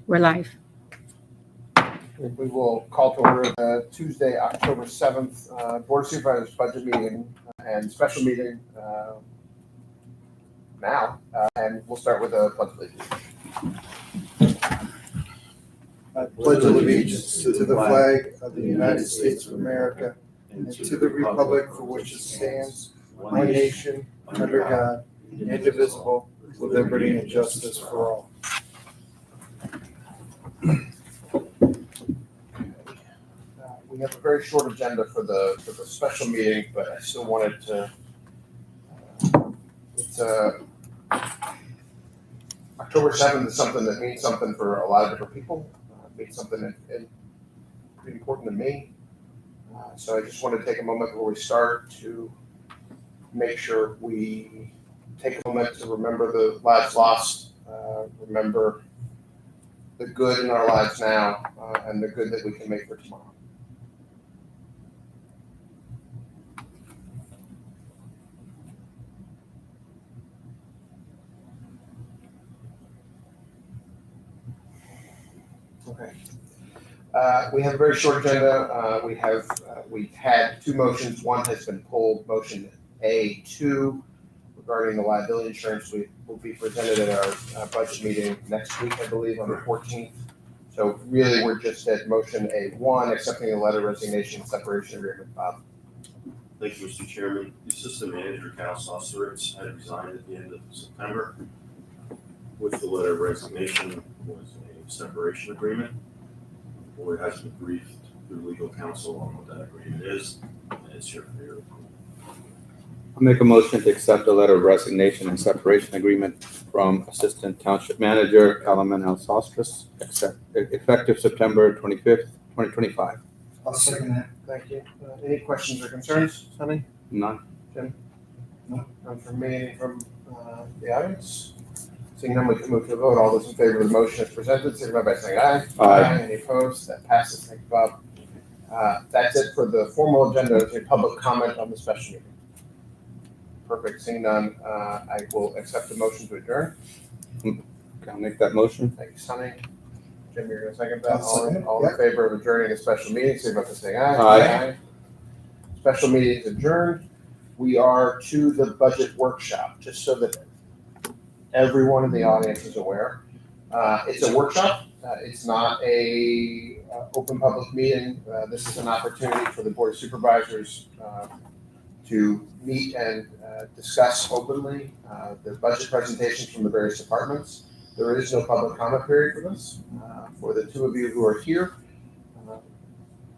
We're live. We will call to order Tuesday, October 7th, Board of Supervisors budget meeting and special meeting now, and we'll start with a pledge of allegiance. I pledge allegiance to the flag of the United States of America and to the republic for which it stands, one nation, under God, indivisible, with liberty and justice for all. We have a very short agenda for the special meeting, but I still wanted to, it's October 7th is something that means something for a lot of different people. It means something that pretty important to me. So I just wanted to take a moment before we start to make sure we take a moment to remember the lives lost, remember the good in our lives now, and the good that we can make for tomorrow. Okay. We have a very short agenda. We've had two motions. One has been pulled. Motion A2 regarding the liability insurance will be presented at our budget meeting next week, I believe, on the 14th. So really, we're just at motion A1, accepting a letter of resignation and separation agreement. Bob. Thank you, Mr. Chairman. The assistant manager, Cal Sauceritz, had resigned at the end of September. With the letter of resignation was a separation agreement. The board has been briefed through legal counsel on what that agreement is, and it's here for your approval. I'll make a motion to accept the letter of resignation and separation agreement from Assistant Township Manager Kalaman L. Sostris, effective September 25th, 2025. I'll second that. Thank you. Any questions or concerns, Sonny? None. Jim? No. None from me, any from the audience? Seeing none, we can move to the vote. All those in favor of the motion as presented, signify by saying aye. Aye. Any opposed? That passes. Thank you, Bob. That's it for the formal agenda. Is there public comment on the special meeting? Perfect. Seeing none, I will accept the motion to adjourn. Can I make that motion? Thank you, Sonny. Jim, you're going to second that? I'll second it, All in favor of adjourning the special meeting, signify by saying aye. Aye. Special meeting is adjourned. We are to the budget workshop, just so that everyone in the audience is aware. It's a workshop. It's not a open public meeting. This is an opportunity for the Board of Supervisors to meet and discuss openly the budget presentations from the various departments. There is no public comment period for this. For the two of you who are here,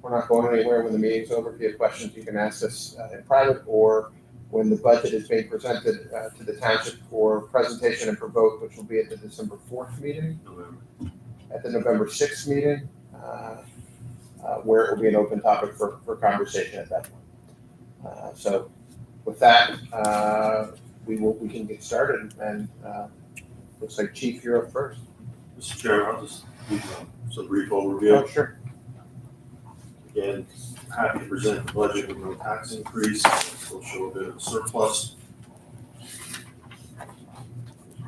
we're not going anywhere when the meeting's over. If you have questions, you can ask us in private, or when the budget is being presented to the township for presentation and for vote, which will be at the December 4th meeting, at the November 6th meeting, where it will be an open topic for conversation at that point. So with that, we can get started, and looks like Chief, you're up first. Mr. Chairman, I'll just give some brief overview. Oh, sure. Again, happy to present the budget with no tax increase. We'll show a bit of a surplus.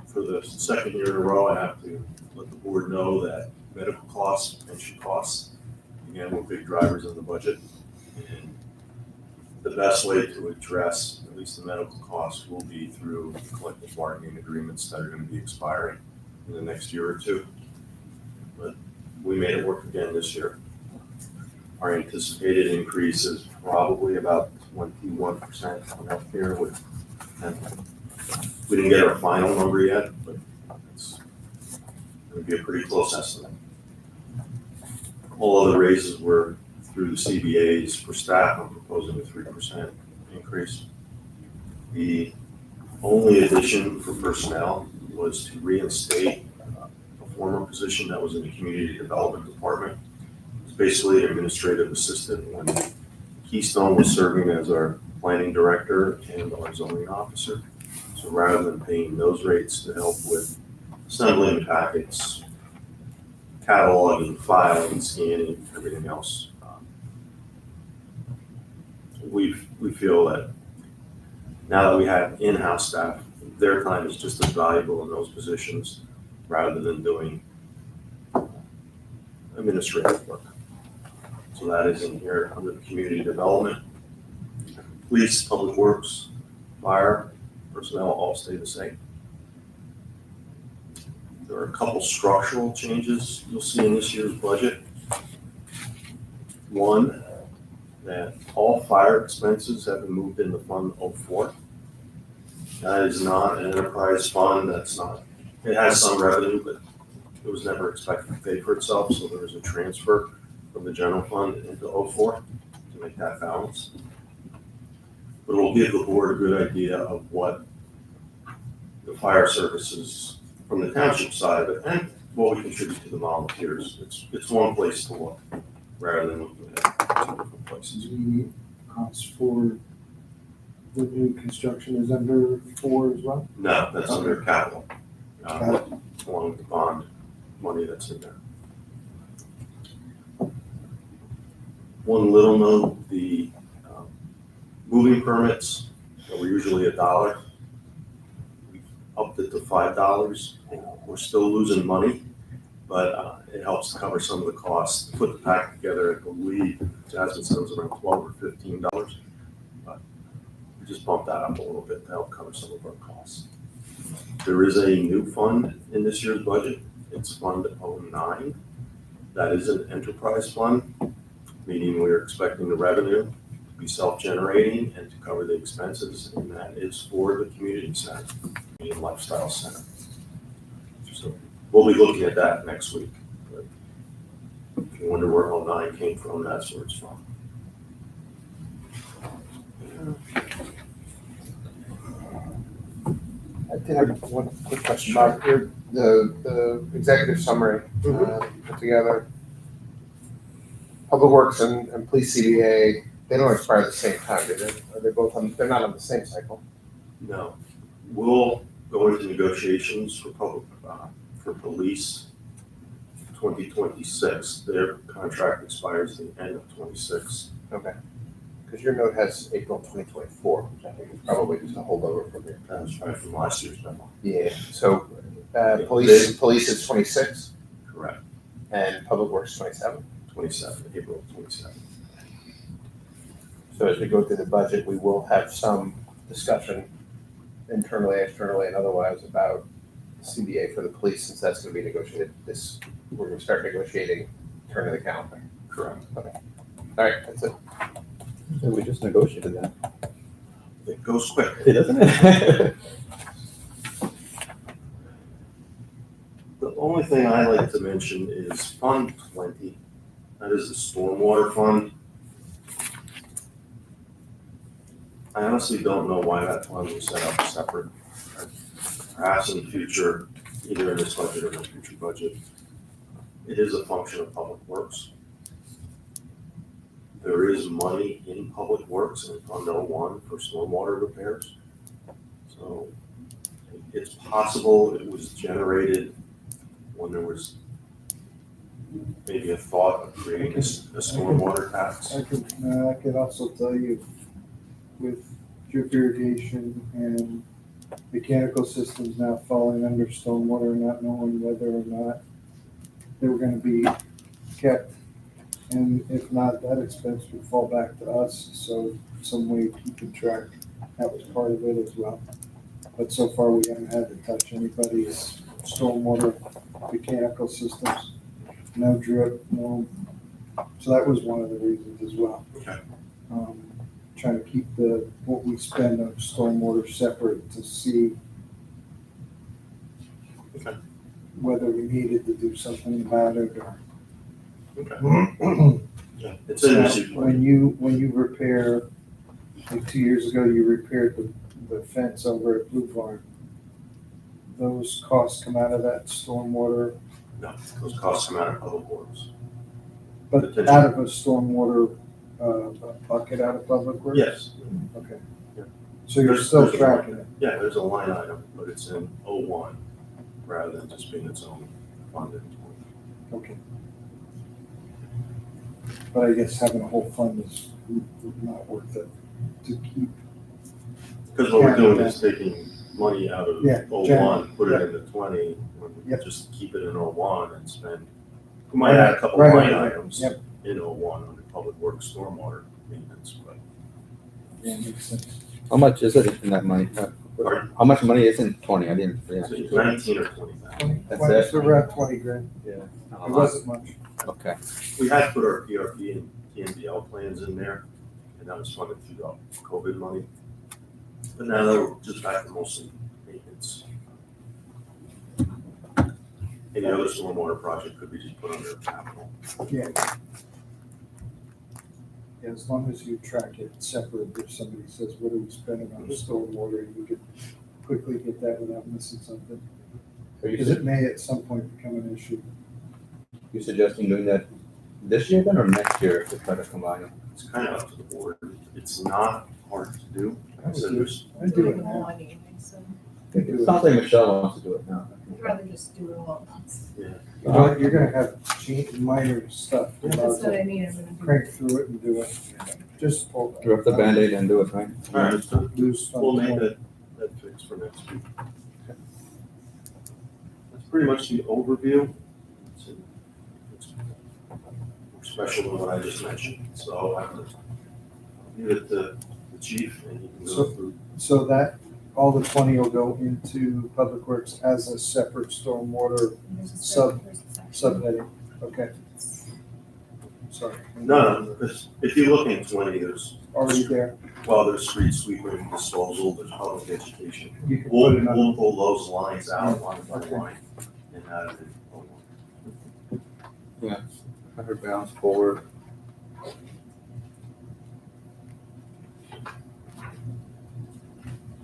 For the second year in a row, I have to let the board know that medical costs, pension costs, again, were big drivers of the budget. And the best way to address at least the medical costs will be through collective bargaining agreements that are going to be expiring in the next year or two. But we made it work again this year. Our anticipated increase is probably about 21% on healthcare. We didn't get our final number yet, but it's going to be a pretty close estimate. All other raises were through the CBAs. For staff, I'm proposing a 3% increase. The only addition for personnel was to reinstate a former position that was in the community development department. It's basically an administrative assistant when Keystone was serving as our planning director and our zoning officer. So rather than paying those rates to help with assembling packets, cataloging, filing, scanning, everything else, we feel that now that we have in-house staff, their time is just as valuable in those positions rather than doing administrative work. So that is in here under the community development. Police, public works, fire, personnel all stay the same. There are a couple structural changes you'll see in this year's budget. One, that all fire expenses have been moved into Fund 04. That is not an enterprise fund, it has some revenue, but it was never expected to pay for itself, so there was a transfer from the general fund into 04 to make that balance. But it will give the board a good idea of what the fire services from the township side, and what we contribute to the volunteers. It's one place to look, rather than looking at two different places. The cost for the new construction is under 4 as well? No, that's under capital, Got it. along with the bond money that's in there. One little note, the moving permits that were usually $1, we upped it to $5. We're still losing money, but it helps cover some of the costs. To put the pack together, I believe Jasmine said it was around $12 or $15. But we just bumped that up a little bit to help cover some of our costs. There is a new fund in this year's budget. It's Fund 09. That is an enterprise fund, meaning we're expecting the revenue to be self-generating and to cover the expenses, and that is for the community center, community lifestyle center. So we'll be looking at that next week. But if you wonder where 09 came from, that's where it's from. I did have one quick question about the executive summary put together. Public Works and Police CBA, they don't expire at the same time, do they? Are they both they're not on the same cycle? No, we'll go into negotiations for for police 2026. Their contract expires at the end of 26. Okay. Because your note has April 2024, which I think is probably just a holdover from your. That was probably from last year's memo. Yeah, so police is 26 Correct. and Public Works 27. 27, April 27. So as we go through the budget, we will have some discussion internally, externally, and otherwise about CBA for the police, since that's going to be negotiated we're going to start negotiating turn of the calendar. Correct. All right, that's it. Yeah, we just negotiated that. It goes quick. It doesn't it? The only thing I like to mention is Fund 20. That is the stormwater fund. I honestly don't know why that fund was set up separate. Perhaps in the future, either in this budget or in a future budget, it is a function of Public Works. There is money in Public Works in Fund 01 for stormwater repairs. So it's possible it was generated when there was maybe a thought of creating a stormwater tax. I could also tell you with drip irrigation and mechanical systems now falling under stormwater, not knowing whether or not they were going to be kept. And if not, that expense would fall back to us. So some way of keeping track, that was part of it as well. But so far we haven't had to touch anybody's stormwater mechanical systems. No drip, no. So that was one of the reasons as well. Okay. Trying to keep what we spend on stormwater separate to see Okay. whether we needed to do something about it or. Okay. Yeah, it's an issue. When you repair, like 2 years ago, you repaired the fence over at Blue Barn. Those costs come out of that stormwater, No, those costs come out of Public Works. but Potentially. out of a stormwater bucket out of Public Works? Yes. Okay. Yeah. So you're still tracking it? Yeah, there's a line item, but it's in 01 rather than just being its own fund in 20. Okay. But I guess having a whole fund is not worth it to keep. Because what we're doing is taking money out of Yeah, 01, general, put it into 20, when we Yep. just keep it in 01 and spend We might add a couple Right, line right, items yep. in '01 under public works, stormwater maintenance, but Yeah, makes sense. How much is it in that money? Pardon? How much money is in 20? I didn't, yeah. it's 19 or 20 now. That's It's it? around 20 grand. Yeah. Not a It lot. wasn't much. Okay. We had put our PRP and TMDL plans in there, and that was funded through the COVID money. But now we're just back to mostly maintenance. Any other stormwater project could be just put under capital. Yeah. Yeah, as long as you track it separate, if somebody says, what are we spending on stormwater, you can quickly get that without missing something. Are Because it may at some point become an issue. you suggesting doing that this year then or next year to try to combine them? It's kind of up to the board. It's not hard to do. I would So do it. there's, I do it now. It sounds like Michelle wants to do it now. I'd rather just do it all at once. You know what, you're gonna have minor stuff. You might That's as what well I mean, I'm gonna do. crank through it and do it. Just pull. Rip the Band-Aid and do it, right? all right, Lose. we'll make that fix for next week. That's pretty much the overview. It's more special than what I just mentioned, so I'll have to leave it to the chief and he can go through. So that, all the 20 will go into Public Works as a separate stormwater There's a Sub- there's a section. subheading. Okay. Sorry. No, because if you look in 20, there's, Already there. well, there's street sweeping, disposal, there's public education. You can We'll, put it on. we'll pull those lines out line by Okay. line and add it in. Yeah. 100 pounds forward.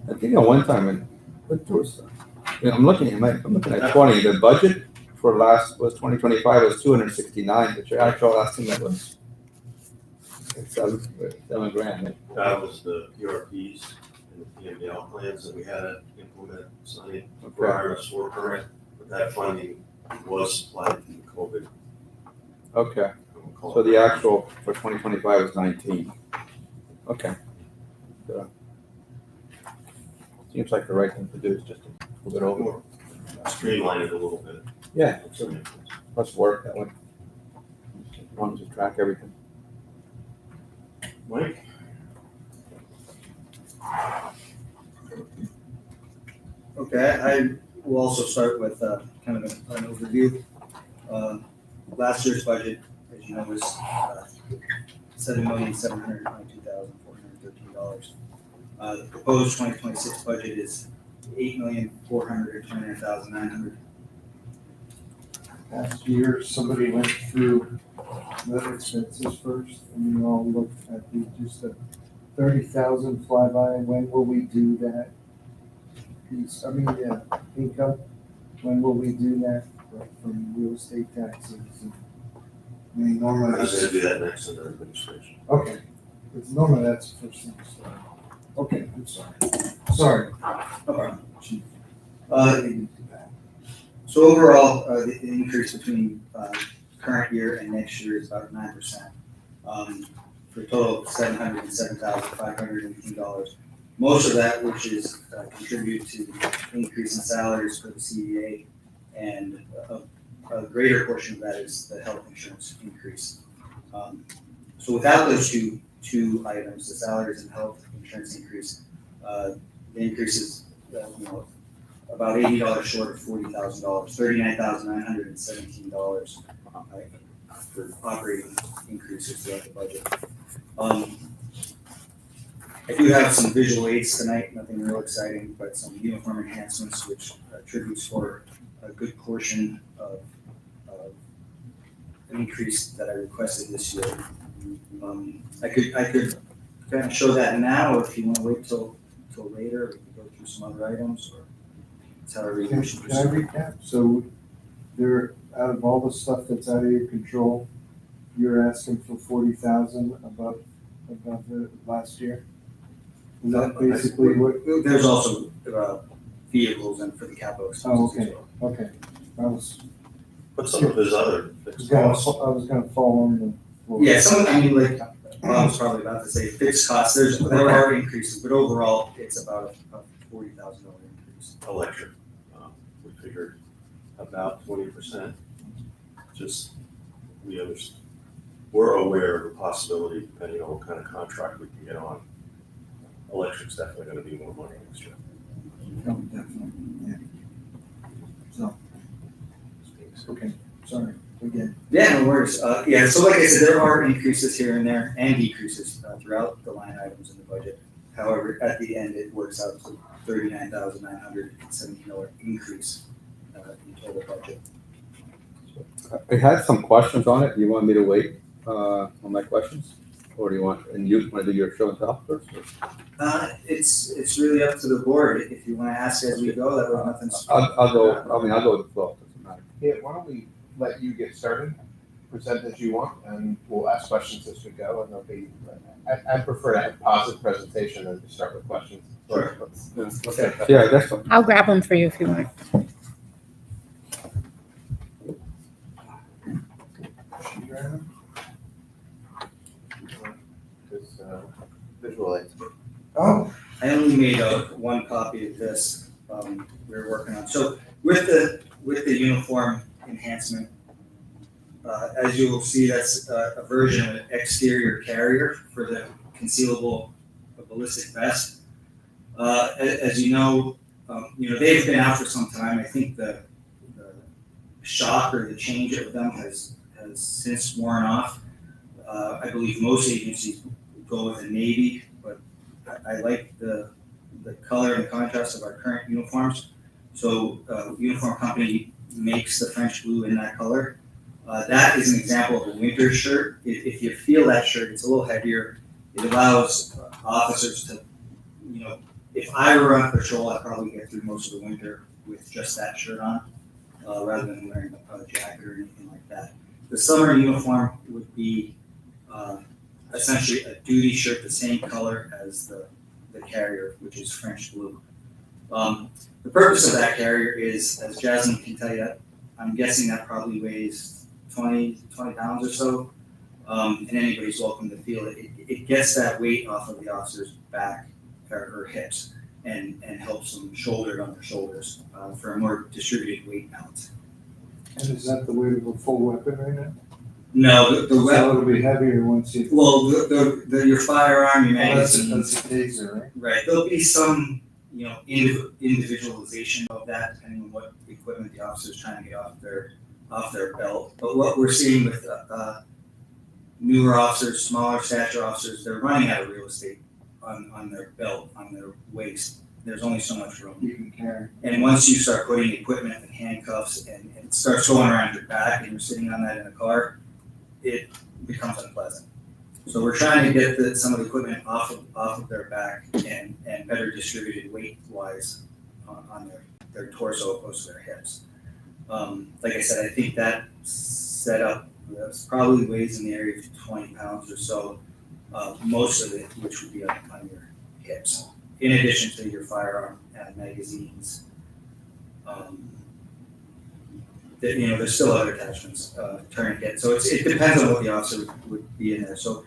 I think at one time, I'm looking at 20, the budget for last was 2025 was 269, but your actual estimate was seven grand. That was the PRPs and the PMDL plans that we had to implement, Sonny, for our S4 permit, but that funding was supplied through COVID. Okay, so the actual for 2025 was 19. Okay. So, seems like the right thing to do is just to move it over. Streamline it a little bit. Yeah, let's work that way. As long as you track everything. Mike? Okay, I will also start with kind of an overview. Last year's budget, as you know, was $7,722,413. The proposed 2026 budget is $8,429,900. Last year, somebody went through the expenses first, and we all looked at just a 30,000 flyby. When will we do that piece? Income. When will we do that? Like from real estate taxes. Normally. I was gonna do that next under administration. Okay, because normally that's the first thing to start. Okay, I'm sorry. Sorry. No problem. Chief. Uh, So overall, the increase between current year and next year is about 9%, for a total of $707,518. Most of that, which is contributed to increase in salaries for the CBA, and a greater portion of that is the health insurance increase. So without those two items, the salaries and health insurance increase, the increase is about $80 short of $40,000, $39,917 for operating increases throughout the budget. I do have some visual aids tonight, nothing real exciting, but some uniform enhancements, which attributes for a good portion of an increase that I requested this year. I could kind of show that now, or if you want to wait till later, we can go through some other items, or it's however you Can wish to I proceed. recap? So there, out of all the stuff that's out of your control, you're asking for 40,000 above the last year? Is that basically what? There's also vehicles and for the capital expenses as well. Okay. I was But some of his other fixed gonna, costs. I was gonna fall on the floor. Yeah, like Bob was probably about to say, fixed costs, there are increases, but overall, it's about a $40,000 increase. Electric, we figured about 20%, just we're aware of the possibility, depending on what kind of contract we can get on. Electric's definitely gonna be more money next year. No, definitely, yeah. So, okay, sorry, again. Yeah, no worries. Yeah, so like I said, there are increases here and there and decreases throughout the line items in the budget. However, at the end, it works out to $39,970 increase in total budget. I had some questions on it. Do you want me to wait on my questions? Or do you want to do your show and tell first? It's really up to the board. If you want to ask as we go, that was nothing. I'll go with the flow, doesn't matter. Yeah, why don't we let you get started, present as you want, and we'll ask questions as we go, and there'll be, I prefer to have a positive presentation than to start with questions. Sure. Okay. Yeah, I guess so. I'll grab them for you if you want. This, visual aids. Oh, I only made one copy of this. We're working on. So with the uniform enhancement, as you will see, that's a version of an exterior carrier for the concealable ballistic vest. As you know, they've been out for some time. I think the shock or the change of them has since worn off. I believe most agencies go with a navy, but I like the color and the contrast of our current uniforms. So uniform company makes the French blue in that color. That is an example of a winter shirt. If you feel that shirt, it's a little heavier. It allows officers to, if I were on patrol, I'd probably get through most of the winter with just that shirt on, rather than wearing a jacket or anything like that. The summer uniform would be essentially a duty shirt, the same color as the carrier, which is French blue. The purpose of that carrier is, as Jasmine can tell you, I'm guessing that probably weighs 20 pounds or so, and anybody's welcome to feel it. It gets that weight off of the officer's back or hips and helps them shoulder it on their shoulders for a more distributed weight balance. and is that the weight of a full weapon right now? No, the So weapon. it'll be heavier once you. Well, your firearm, your That's magazines, a taser, right? right? There'll be some, individualization of that depending on what equipment the officer is trying to get off their belt. But what we're seeing with newer officers, smaller stature officers, they're running out of real estate on their belt, on their waist. There's only so much room. You can carry. And once you start putting equipment and handcuffs and it starts going around your back and you're sitting on that in a car, it becomes unpleasant. So we're trying to get some of the equipment off of their back and better distributed weight-wise on their torso opposed to their hips. Like I said, I think that setup probably weighs in the area of 20 pounds or so, most of it which would be on your hips, in addition to your firearm and magazines. There's still other attachments, tourniquet. So it depends on what the officer would be in there. So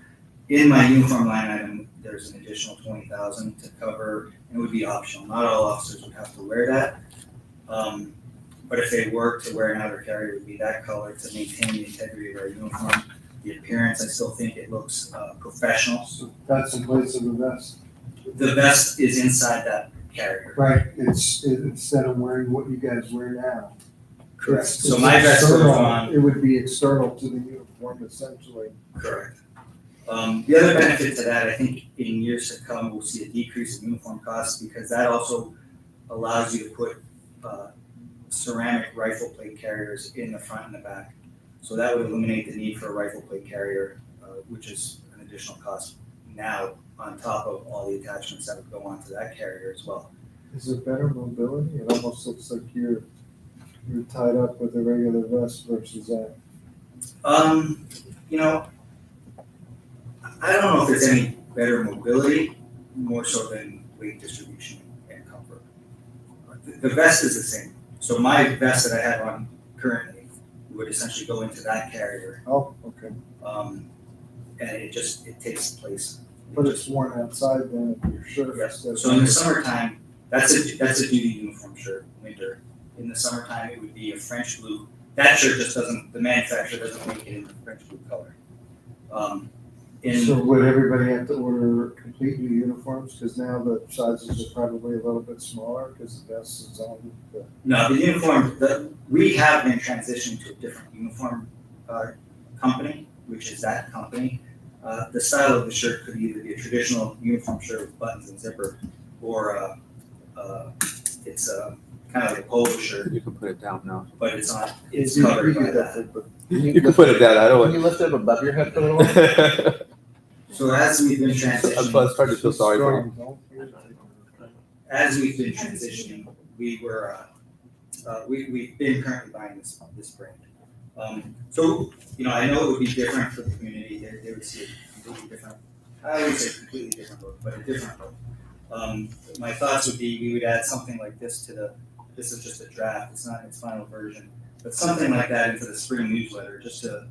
in my uniform line item, there's an additional 20,000 to cover, and it would be optional. Not all officers would have to wear that. But if they were to wear an outer carrier, it would be that color to maintain the integrity of our uniform. The appearance, I still think it looks professional. So that's in place of the vest. The vest is inside that carrier. Right, it's instead of wearing what you guys wear now. Correct. It's So my vest goes external. on. It would be external to the uniform essentially. Correct. The other benefit to that, I think in years to come, we'll see a decrease in uniform costs because that also allows you to put ceramic rifle plate carriers in the front and the back. So that would eliminate the need for a rifle plate carrier, which is an additional cost now on top of all the attachments that would go onto that carrier as well. Is it better mobility? It almost looks like you're tied up with a regular vest versus that. I don't know if there's any better mobility, more so than weight distribution and comfort. The vest is the same. So my vest that I have on currently would essentially go into that carrier, Oh, okay. and it takes place. But it's worn outside then if your shirt. Yes. instead of- So in the summertime, that's a duty uniform shirt, winter. In the summertime, it would be a French blue. that shirt just doesn't, the manufacturer doesn't make it in the French blue color. So would everybody have to order complete new uniforms? Because now the sizes are probably a little bit smaller because the vest is on the. No, the uniform, we have been transitioning to a different uniform company, which is that company. The style of the shirt could either be a traditional uniform shirt with buttons and zipper, or it's kind of like a polo shirt, You can put it down now. but it's not, it's You- covered you by get that. but You can put it down, I Can don't you want. lift it above your head for a little while? So as we've been I'm transitioning, starting to feel sorry for him. as we've been transitioning, we've been currently buying this brand. So, I know it would be different for the community, they would see a completely different, I would say completely different look, but a different look. My thoughts would be, we would add something like this this is just a draft, it's not its final version, but something like that into the spring newsletter, just to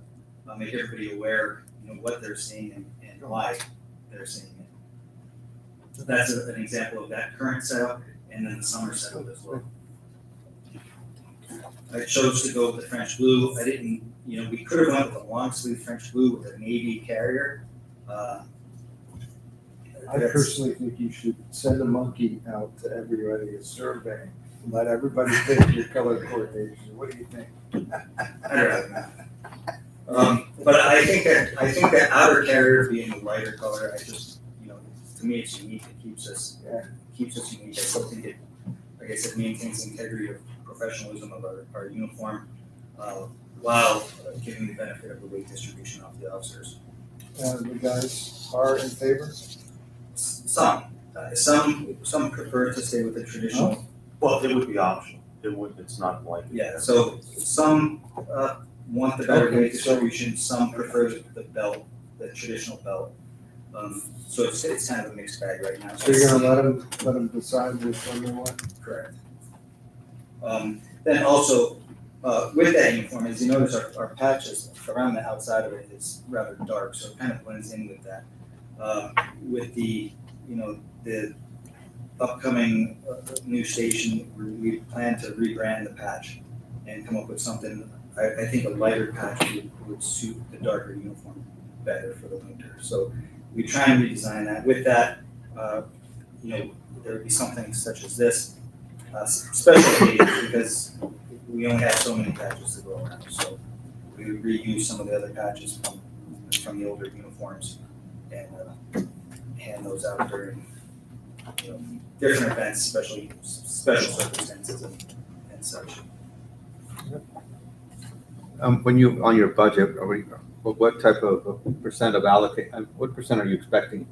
make everybody aware, what they're seeing and why they're seeing it. So that's an example of that current setup, and then the summer setup as well. I chose to go with the French blue. I didn't, we could have went with a long sleeve French blue with a navy carrier. I personally think you should send a monkey out to everybody, a survey, and let everybody pick your color coordination. What do you think? But I think that outer carrier being a lighter color, to me it's unique. It keeps us unique. I still think it, like I said, maintains the integrity of professionalism of our uniform, while giving the benefit of the weight distribution off the officers. The guys are in favor? Some prefer to stay with the traditional. Well, it would be optional. It's not like. Yeah, so some want the better Okay, weight so- distribution, some prefer the belt, the traditional belt. So it's kind of a mixed bag right now. So you're gonna let them decide which one they want? Correct. Then also, with that uniform, as you notice, our patches around the outside of it is rather dark, so it kind of blends in with that. With the upcoming new station, we plan to rebrand the patch and come up with something. I think a lighter patch would suit the darker uniform better for the winter. So we try and redesign that. With that, there would be something such as this, special occasions, because we only have so many patches to go around. So we would reuse some of the other patches from the older uniforms and hand those out during different events, especially special circumstances and such. When you, on your budget, what type of percent of what percent are you expecting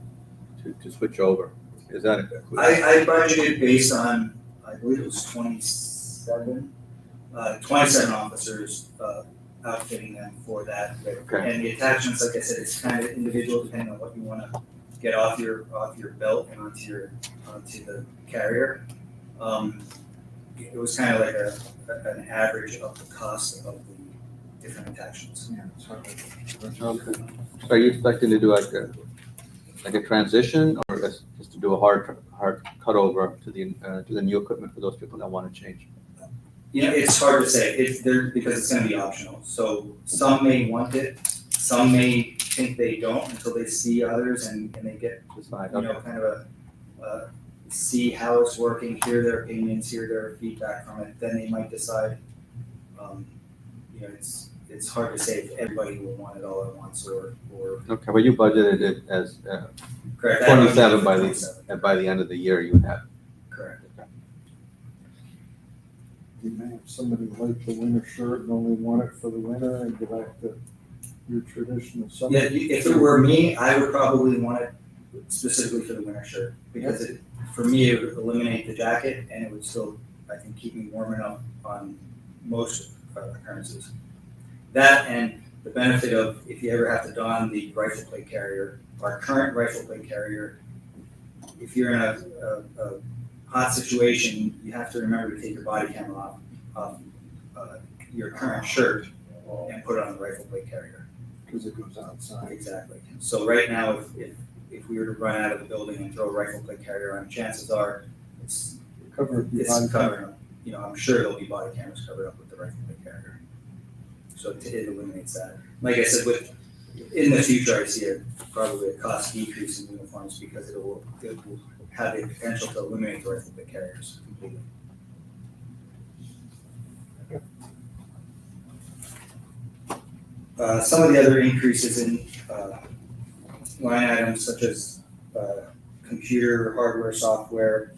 to switch over? Is that included? I budgeted based on, I believe it was 27 officers, outfitting them for that. Okay. And the attachments, like I said, it's kind of individual depending on what you want to get off your belt and onto the carrier. It was kind of like an average of the cost of the different attachments. Yeah. Okay. So are you expecting to do like a transition, or just to do a hard cut over to the new equipment for those people that want to change? It's hard to say. It's there because it's going to be optional. So some may want it, some may think they don't until they see others and they get Decide. kind of see how it's working, hear their opinions, hear their feedback from it. Then they might decide. It's hard to say if everybody will want it all at once or. Okay, well, you budgeted it as Correct. 27 by the end of the year you have. Correct. You may have somebody like the winter shirt and only want it for the winter and go back to your traditional summer. Yeah, if it were me, I would probably want it specifically for the winter shirt because for me, it would eliminate the jacket and it would still, I think, keep me warm enough on most occurrences. That and the benefit of if you ever have to don the rifle plate carrier, our current rifle plate carrier, if you're in a hot situation, you have to remember to take your body camera off your current shirt and put it on the rifle plate carrier. Because it goes outside. Exactly. So right now, if we were to run out of the building and throw a rifle plate carrier on, chances are Cover your it's body. covering up. I'm sure there'll be body cameras covered up with the rifle plate carrier. So it eliminates that. Like I said, in the future, I see probably a cost decrease in uniforms because it will have the potential to eliminate the carriers completely. Some of the other increases in line items such as computer, hardware, software.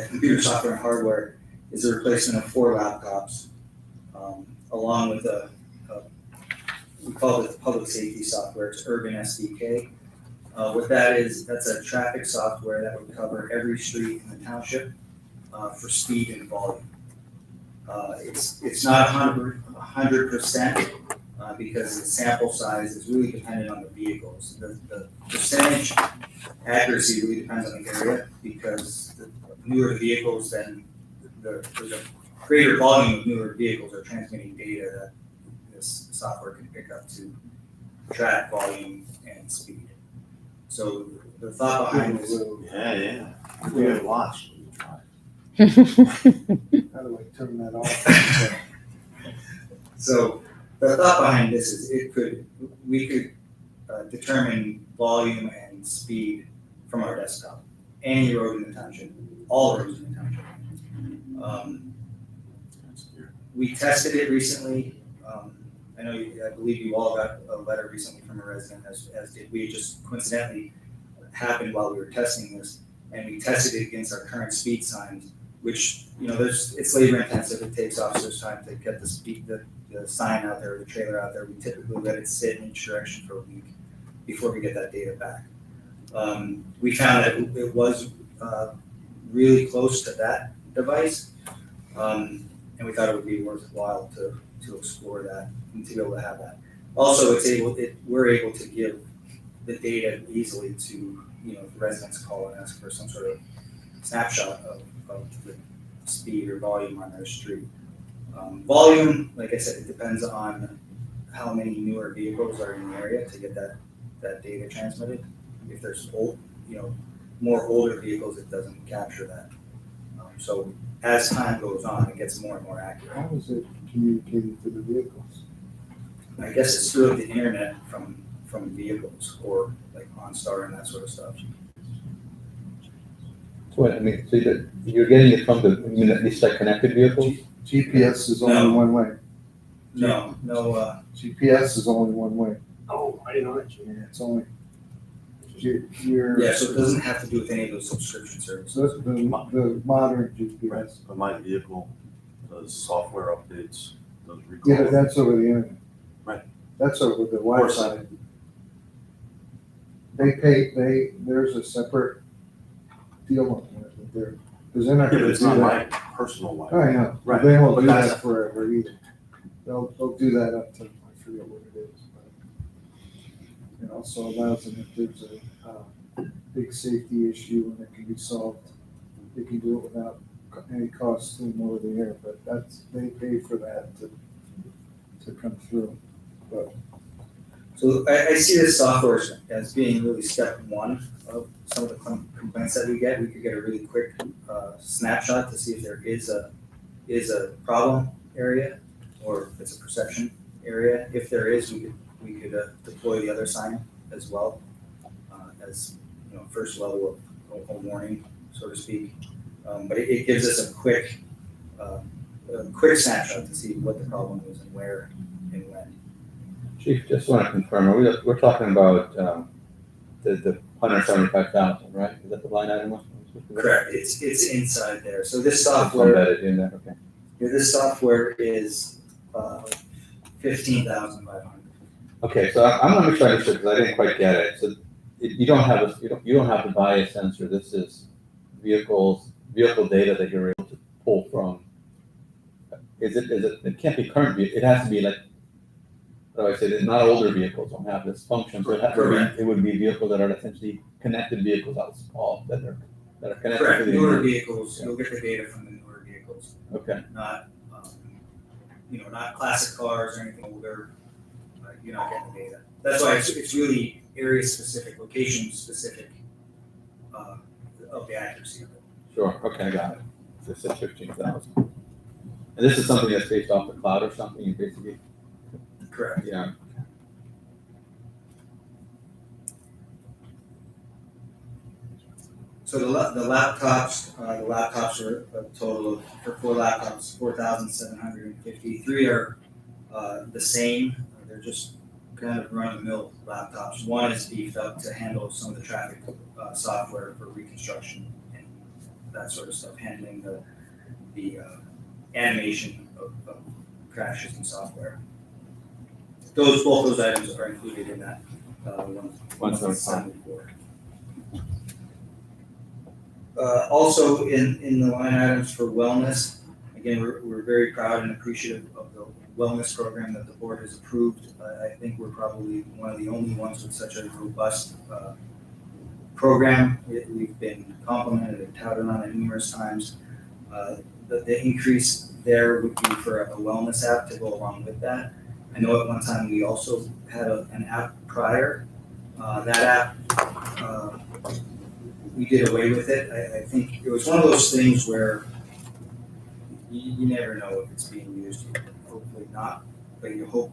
Computer software and hardware is a replacement of 4 laptops, along with we call it the public safety software. It's Urban SDK. What that is, that's a traffic software that would cover every street in the township for speed and volume. It's not 100% because the sample size is really dependent on the vehicles. The percentage accuracy really depends on the area because the newer the vehicles, then there's a greater volume of newer vehicles are transmitting data that this software can pick up to track volume and speed. So the thought behind this. Yeah. We have watched. How do I turn that off? So the thought behind this is we could determine volume and speed from our desktop. Any road in the township, all roads in the township. We tested it recently. I believe you all got a letter recently from a resident, as did we. It just coincidentally happened while we were testing this, and we tested it against our current speed signs, which, it's labor intensive. It takes officers time to get the sign out there, the trailer out there. We typically let it sit in each direction for a week before we get that data back. We found that it was really close to that device, and we thought it would be worthwhile to explore that and to be able to have that. Also, we're able to give the data easily to residents call and ask for some sort of snapshot of the speed or volume on their street. Volume, like I said, it depends on how many newer vehicles are in the area to get that data transmitted. If there's more older vehicles, it doesn't capture that. So as time goes on, it gets more and more accurate. How is it communicated to the vehicles? I guess it's through the internet from vehicles or like OnStar and that sort of stuff. So you're getting it from these like connected vehicles? GPS is only No. one way. No. GPS is only one way. Oh, I didn't know that. Yeah, it's only. So it doesn't have to do with any of those subscription services. The modern GPS. But my vehicle does software updates, does recalls. Yeah, that's over the internet. Right. That's over the course. website. There's a separate deal on it. Because they're not Yeah, gonna but it's do not that. my personal life. I know, Right. they won't But do that's- that forever either. They'll do that up to, I forget what it is, but it also allows them if there's a big safety issue and it can be solved, they can do it without any cost to them over the air, but they pay for that to come through. But So I see this software as being really step one of some of the complaints that we get. We could get a really quick snapshot to see if there is a problem area or if it's a perception area. If there is, we could deploy the other sign as well as first level of a warning, so to speak. But it gives us a quick snapshot to see what the problem is and where and when. Chief, just want to confirm, we're talking about the 175,000, right? Is that the line item? Correct. It's inside there. So this It's software. embedded in there, okay. Yeah, this software is $15,500. Okay, so I'm gonna make sure I understood, because I didn't quite get it. So you don't have to buy a sensor. This is vehicle data that you're able to pull from. It can't be current vehicle, it has to be like, how do I say, that not older vehicles don't have this function, so it would be vehicles that are essentially connected vehicles, I'll call that are connected to Correct. the Newer internet. vehicles, you'll get the data from the newer vehicles, Okay, not not classic cars or anything older. You're not getting the data. That's why it's really area specific, location specific of the accuracy of it. sure, okay, I got it. This is 15,000. And this is something that's based off the cloud or something, you basically, Correct. yeah. So the laptops are a total of, for 4 laptops, 4,750. 3 are the same. They're just kind of run-of-the-mill laptops. One is beefed up to handle some of the traffic software for reconstruction and that sort of stuff, handling the animation of crashes and software. Both those items are included in that 174. Also in the line items for wellness, again, we're very proud and appreciative of the wellness program that the board has approved. I think we're probably one of the only ones with such a robust program. We've been complimented and touted on it numerous times. The increase there would be for a wellness app to go along with that. I know at one time we also had an app prior. That app, we did away with it. I think it was one of those things where you never know if it's being used. Hopefully not, but you hope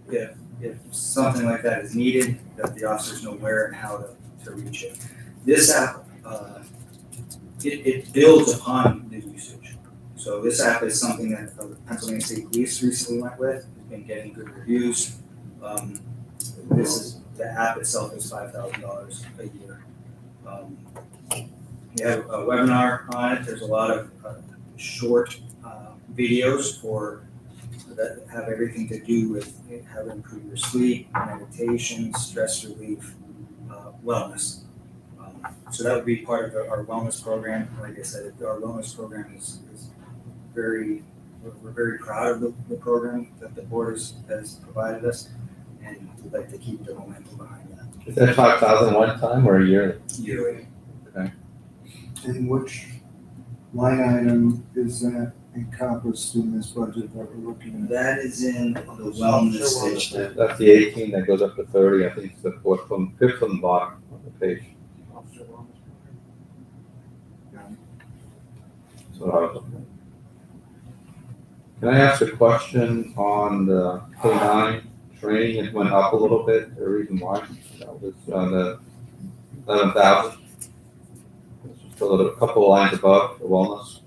if something like that is needed, that the officers know where and how to reach it. This app, it builds upon the usage. So this app is something that the Pennsylvania State Police recently went with. It's been getting good reviews. The app itself is $5,000 a year. We have a webinar on it. There's a lot of short videos that have everything to do with how to improve your sleep, meditation, stress relief, wellness. So that would be part of our wellness program. Like I said, our wellness program is we're very proud of the program that the board has provided us, and we'd like to keep the momentum behind that. Is that 5,000 one time or a year? Yearly. In which line item is that encompassed in this budget that we're looking at? That is in the wellness station. That's the 18 that goes up to 30. I think it's the fifth from the bottom of the page. So I was looking at. Can I ask a question on the K9 training? It went up a little bit. The reason why? That was the 11,000. Just a couple of lines above the wellness.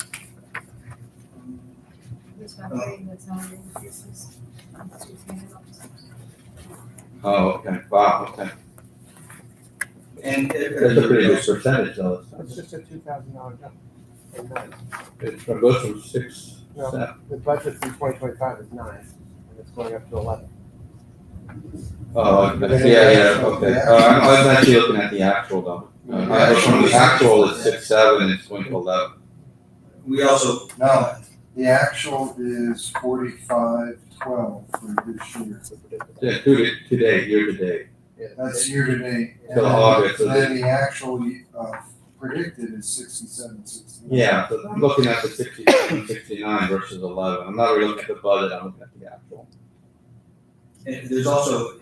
There's one thing that's not increases. Oh, okay. Wow. Okay. And That's a pretty good percentage, though. It's just a $2,000 jump. And nine. It goes from 6. No, the budget for 2025 is 9, and it's going up to 11. Oh, okay. Yeah, okay. I was actually looking at the actual though. From the actual is 6.7 and it's going to 11. we also, No, the actual is 4512 for this year. Yeah, today, year to date. That's year to date. Till August. Then the actual predicted is 6769. Yeah, so I'm looking at the 67, 69 versus 11. I'm not really looking at the budget, I'm looking at the actual. and there's also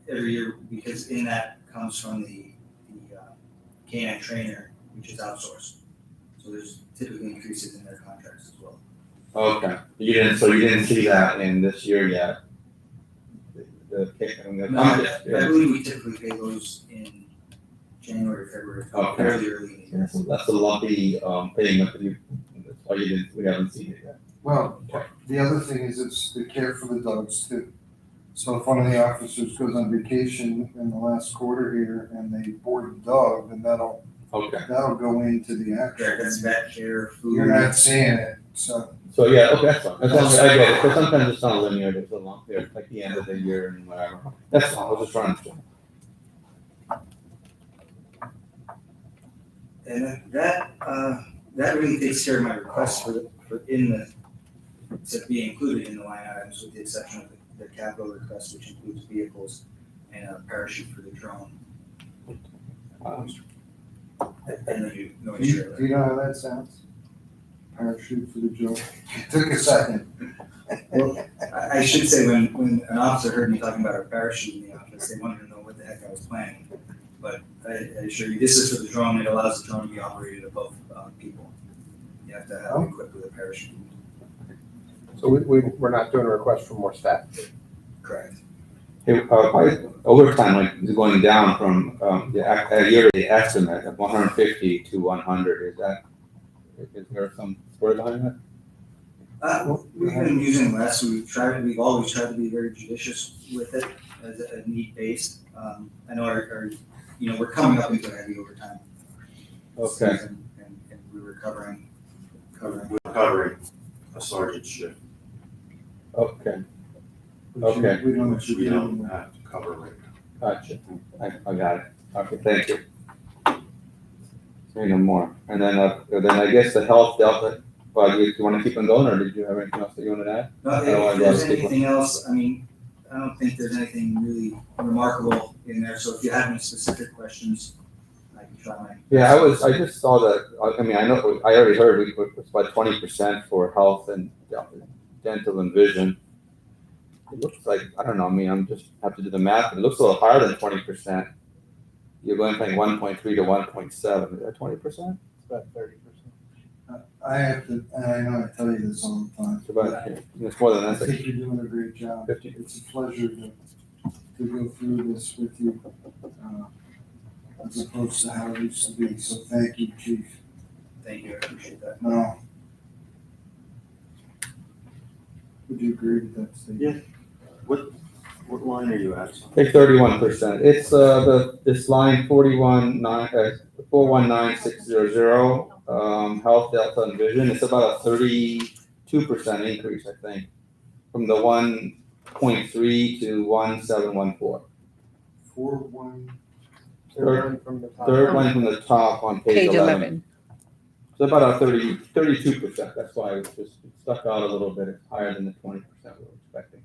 every year, because in that comes from the K9 trainer, which is outsourced. So there's typically increases in their contracts as well. Okay, you didn't see that in this year yet? The No, I believe we typically pay those in January, February, Okay. fairly early in the year. That's a lumpy payment that that's why we haven't seen it yet. Well, the other thing is it's the care for the dogs too. So if one of the officers goes on vacation in the last quarter here and they board a dog, then that'll Okay, go into the Correct, actual. that's vet care, food. You're not seeing it, so. so yeah, okay, that's fine. As long as I get it, because sometimes it's not linear, there's a lump there, like the end of the year and whatever. That's all, I was just trying to. And that really takes care of my request to be included in the line items, with the exception of the capital request, which includes vehicles and a parachute for the drone. And then you know Do you know how that sounds? Parachute for the joke. It took a second. Well, I should say when an officer heard me talking about a parachute in the office, they wanted to know what the heck I was planning. But I assure you, this is for the drone. It allows the drone to be operated above people. You have to have it equipped with a parachute. So we're not doing a request for more staff. Correct. Hey, overtime, like, is going down from, a yearly estimate of 150 to 100, is there some story behind that? We've been using less, we've always tried to be very judicious with it as a need based. I know we're coming up into heavy overtime. Okay. season, And we were covering. We're covering a sergeant shift, Okay, Which you- Okay. We don't which we don't have to cover right now. gotcha, I got it, okay, thank you. Say no more, and then I guess the health delta, well, you wanna keep on going, or did you have anything else that you wanted to add? No, I don't wanna if go there's to people. anything else, I mean, I don't think there's anything really remarkable in there, so if you have any specific questions, I can try my. Yeah, I just saw that, I mean, I know, I already heard we put about 20% for health and dental and vision. It looks like, I don't know, I mean, I'm just have to do the math, it looks a little higher than 20%. You're going from 1.3 to 1.7, is that 20%? It's about 30%. I have to, and I know I tell you this all the time. It's about, it's more than I that, it's think like you're doing a great job. 50. It's a pleasure to go through this with you, as opposed to how it used to be. So thank you, Chief. Thank you, I appreciate that. No. Would you agree with that statement? What line are you at? Take 31%. It's this line 419600, health, delta, and vision. It's about a 32% increase, I think, from the 1.3 to 1714. 4-1. Third one from the top. Third one from the top on page 11. So about a 32%. That's why it just stuck out a little bit. It's higher than the 20% we were expecting.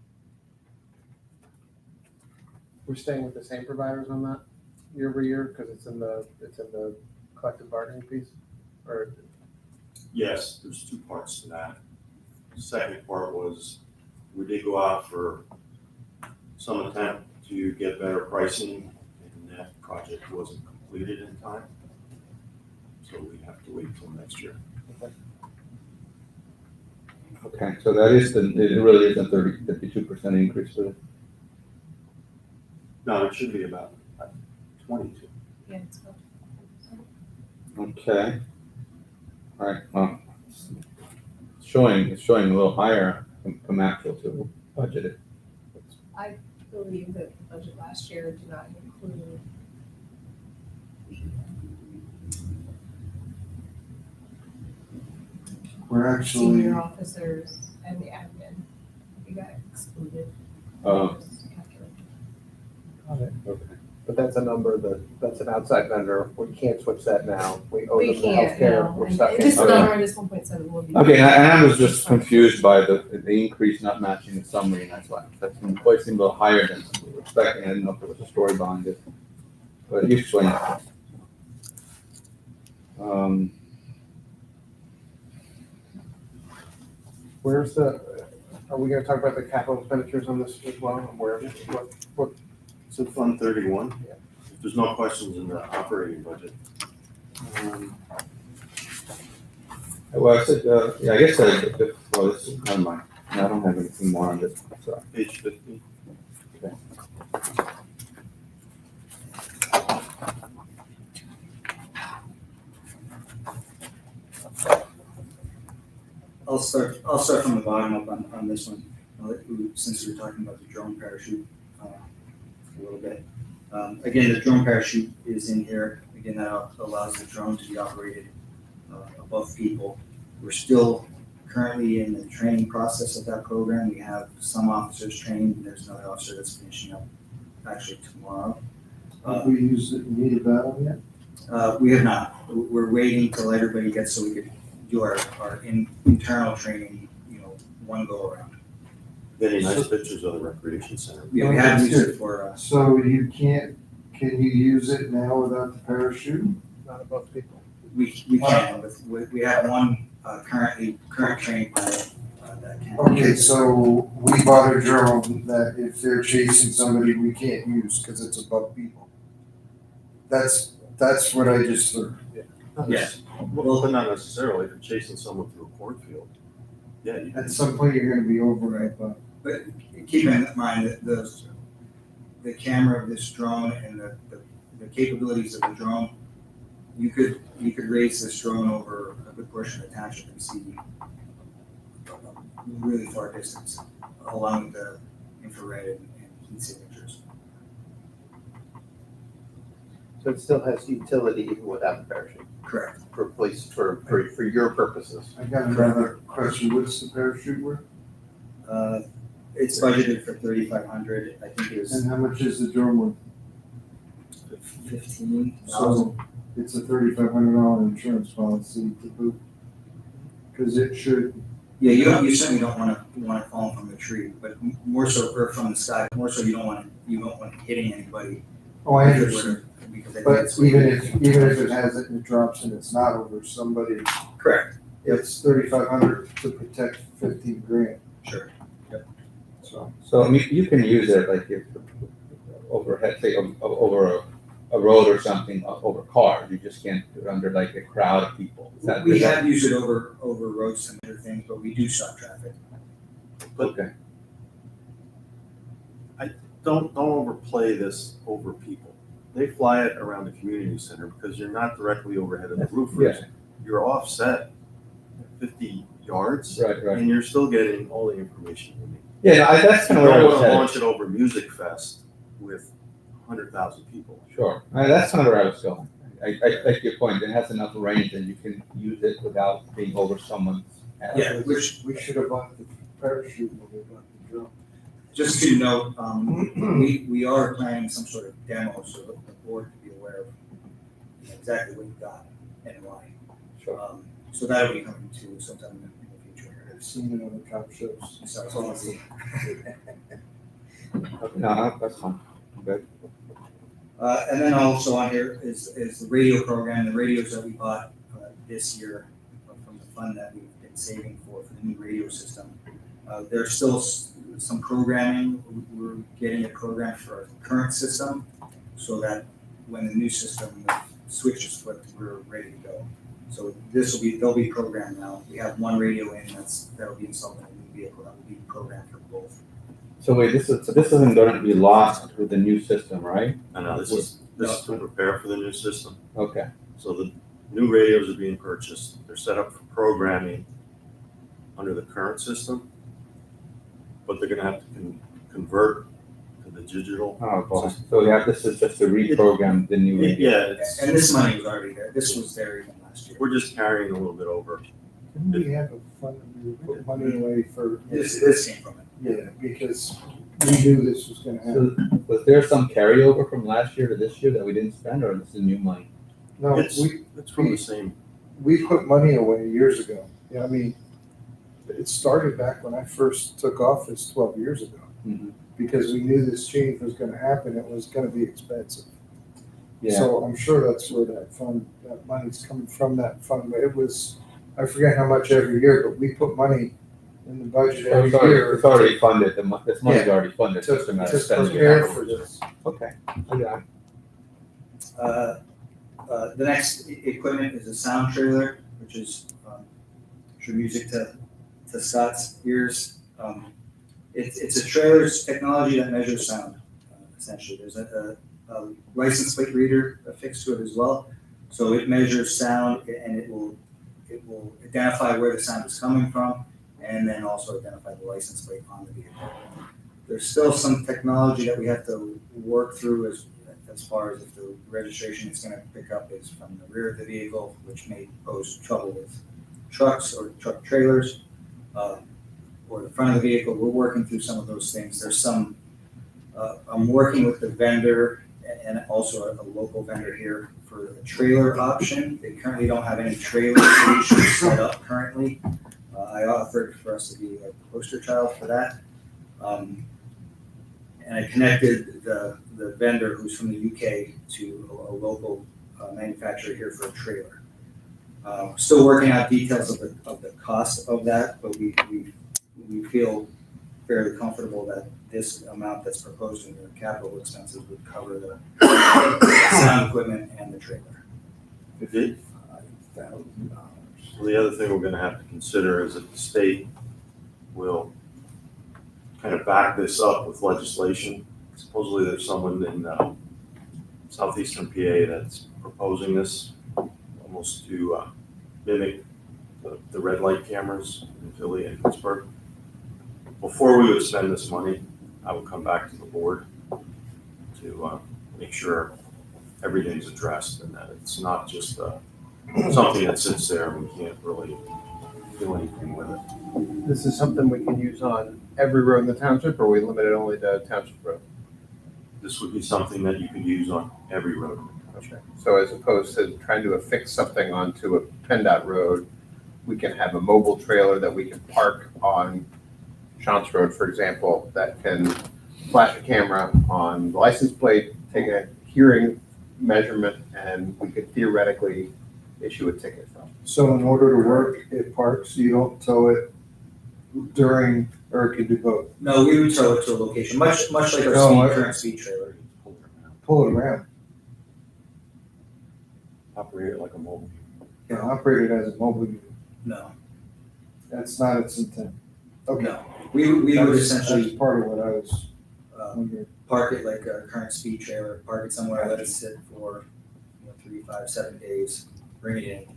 We're staying with the same providers on that year over year, because it's in the collective bargaining piece, or? Yes, there's two parts to that. The second part was, we did go out for some attempt to get better pricing, and that project wasn't completed in time. So we have to wait till next year. Okay, so that is it really is a 52% increase for it. No, it should be about 22. Yeah, it's about. Okay. All right, well, it's showing a little higher from actual to budgeted. I believe that the budget last year did not include We're the actually, senior officers and the admin. We got excluded. Oh. Okay. Okay. But that's a number that's an outside vendor. We can't switch that now. We owe We them the can't, healthcare. no. We're And stuck in. this Okay. number, this 1.7 will be. Okay, and I was just confused by the increase not matching the summary, and that's why, that seemed a little higher than we were expecting. I didn't know if there was a story behind it. But you explained it. Where's are we gonna talk about the capital expenditures on this as well? And where, what, So Fund 31, Yeah. if there's no questions in the operating budget. Well, I said, yeah, I guess well, this is, never mind. No, I don't have anything more on this, sorry. Page 50. I'll start from the bottom up on this one, since we're talking about the drone parachute a little bit. Again, the drone parachute is in here. Again, that allows the drone to be operated above people. We're still currently in the training process of that program. We have some officers trained, and there's another officer that's finishing up actually tomorrow. have we used it in need of battle yet? We have not. We're waiting till everybody gets so we could do our internal training, one go around. Any nice pictures of the recreation center? Yeah, we have used it for, So can you use it now without the parachute? not above people? we can, we have one current training pilot that can. Okay, so we bought a drone that if they're chasing somebody, we can't use because it's above people. That's what I just heard. Yes. Well, but not necessarily, if you're chasing someone through a cornfield. Yeah, you At can, some point, you're gonna be over it, but But keep in mind that the camera of this drone and the capabilities of the drone, you could raise this drone over a good portion of the township and see a really far distance along with the infrared and heat signatures. So it still has utility even without the parachute Correct. for police, for your purposes. I got another question. What's the parachute worth? It's budgeted for 3,500. I think it was And how much is the drone worth? 15,000. So it's a $3,500 insurance policy to boot. Cause it should, Yeah, you certainly don't want it falling from the tree, but more so, or from the sky, more so you don't want it hitting anybody. oh, I understand. Because I think But it's. even if it has it and it drops and it's not over somebody, Correct. it's 3,500 to protect 15 grand, Sure. so. So I mean, you can use it like if overhead, say over a road or something, over cars. You just can't do it under like a crowd of people. Is that- We is that- have used it over roads and other things, but we do stop traffic. Okay. don't overplay this over people. They fly it around the community center because you're not directly overhead of the roofers. Yeah. You're offset 50 yards, Right, right. and you're still getting all the information you need. Yeah, that's You kind of where I don't was want to headed. launch it over Music Fest with 100,000 people. Sure, that's kind of where I was going. I like your point, it has enough range and you can use it without being over someone's head. Yeah, which, We should have bought the parachute when we bought the drone. just to note, we are planning some sort of demo so that the board can be aware of exactly what you got and why. Sure. So that'll be coming to sometime in the future. I've seen it on the top shows. So it's all I see. Okay, no, that's fine. Good. And then also on here is the radio program, the radios that we bought this year from the fund that we've been saving for the new radio system. There's still some programming. We're getting a program for our current system so that when the new system switches flipped, we're ready to go. So they'll be programmed now. We have one radio in that'll be installed in a new vehicle that will be programmed for both. So wait, this isn't going to be lost with the new system, right? No, this is to prepare for the new system. Okay, So the new radios are being purchased. They're set up for programming under the current system, but they're gonna have to convert to the digital. oh, boy. So yeah, this is just to reprogram the new radio. Yeah, it's, And this money was already there. This was there even last year. we're just carrying a little bit over. Didn't we have a fund, we put money away for, This came from it. yeah, because we knew this was gonna happen. So was there some carryover from last year to this year that we didn't spend, or this is new money? No, It's from the same, we put money away years ago. Yeah, I mean, it started back when I first took office 12 years ago. Mhm. Because we knew this change was gonna happen, it was gonna be expensive. Yeah, So I'm sure that's where that money's coming from, that fund, but it was, I forget how much every year, but we put money in the budget so every year. it's already funded, this money's Yeah. already funded, it's just a matter of To spending it. prepare for this. Okay, I got it. The next equipment is a sound trailer, which is, true music to Scott's ears. It's a trailer's technology that measures sound, essentially. There's a license plate reader affixed to it as well. So it measures sound and it will identify where the sound is coming from and then also identify the license plate on the vehicle. There's still some technology that we have to work through as far as if the registration it's gonna pick up is from the rear of the vehicle, which may pose trouble with trucks or truck trailers, or the front of the vehicle. We're working through some of those things. There's some, I'm working with the vendor and also a local vendor here for a trailer option. They currently don't have any trailer solutions set up currently. I offered for us to be a poster child for that. And I connected the vendor who's from the UK to a local manufacturer here for a trailer. Still working out details of the cost of that, but we feel fairly comfortable that this amount that's proposed in the capital expenses would cover the sound equipment and the trailer. $55,000. the other thing we're gonna have to consider is if the state will kind of back this up with legislation. Supposedly there's someone in southeastern PA that's proposing this almost to mimic the red light cameras in Philly and Pittsburgh. Before we would spend this money, I would come back to the board to make sure everything's addressed and that it's not just something that sits there and we can't really do anything with it. This is something we can use on every road in the township, or we limit it only to township road? This would be something that you could use on every road. Okay. So as opposed to trying to affix something onto a PennDOT road, we can have a mobile trailer that we can park on Chance Road, for example, that can flash a camera on the license plate, take a hearing measurement, and we could theoretically issue a ticket from. So in order to work, it parks, you don't tow it during, or it can do both. No, we would tow it to a location, much like our No, current speed trailer. Pull it around, Operate it like a mobile. you know, operate it as a mobile unit. No, That's not its intent. Okay. no. We would That's essentially part of what I was um, wondering. park it like a current speed trailer, park it somewhere, let it sit for 3, 5, 7 days, bring it in,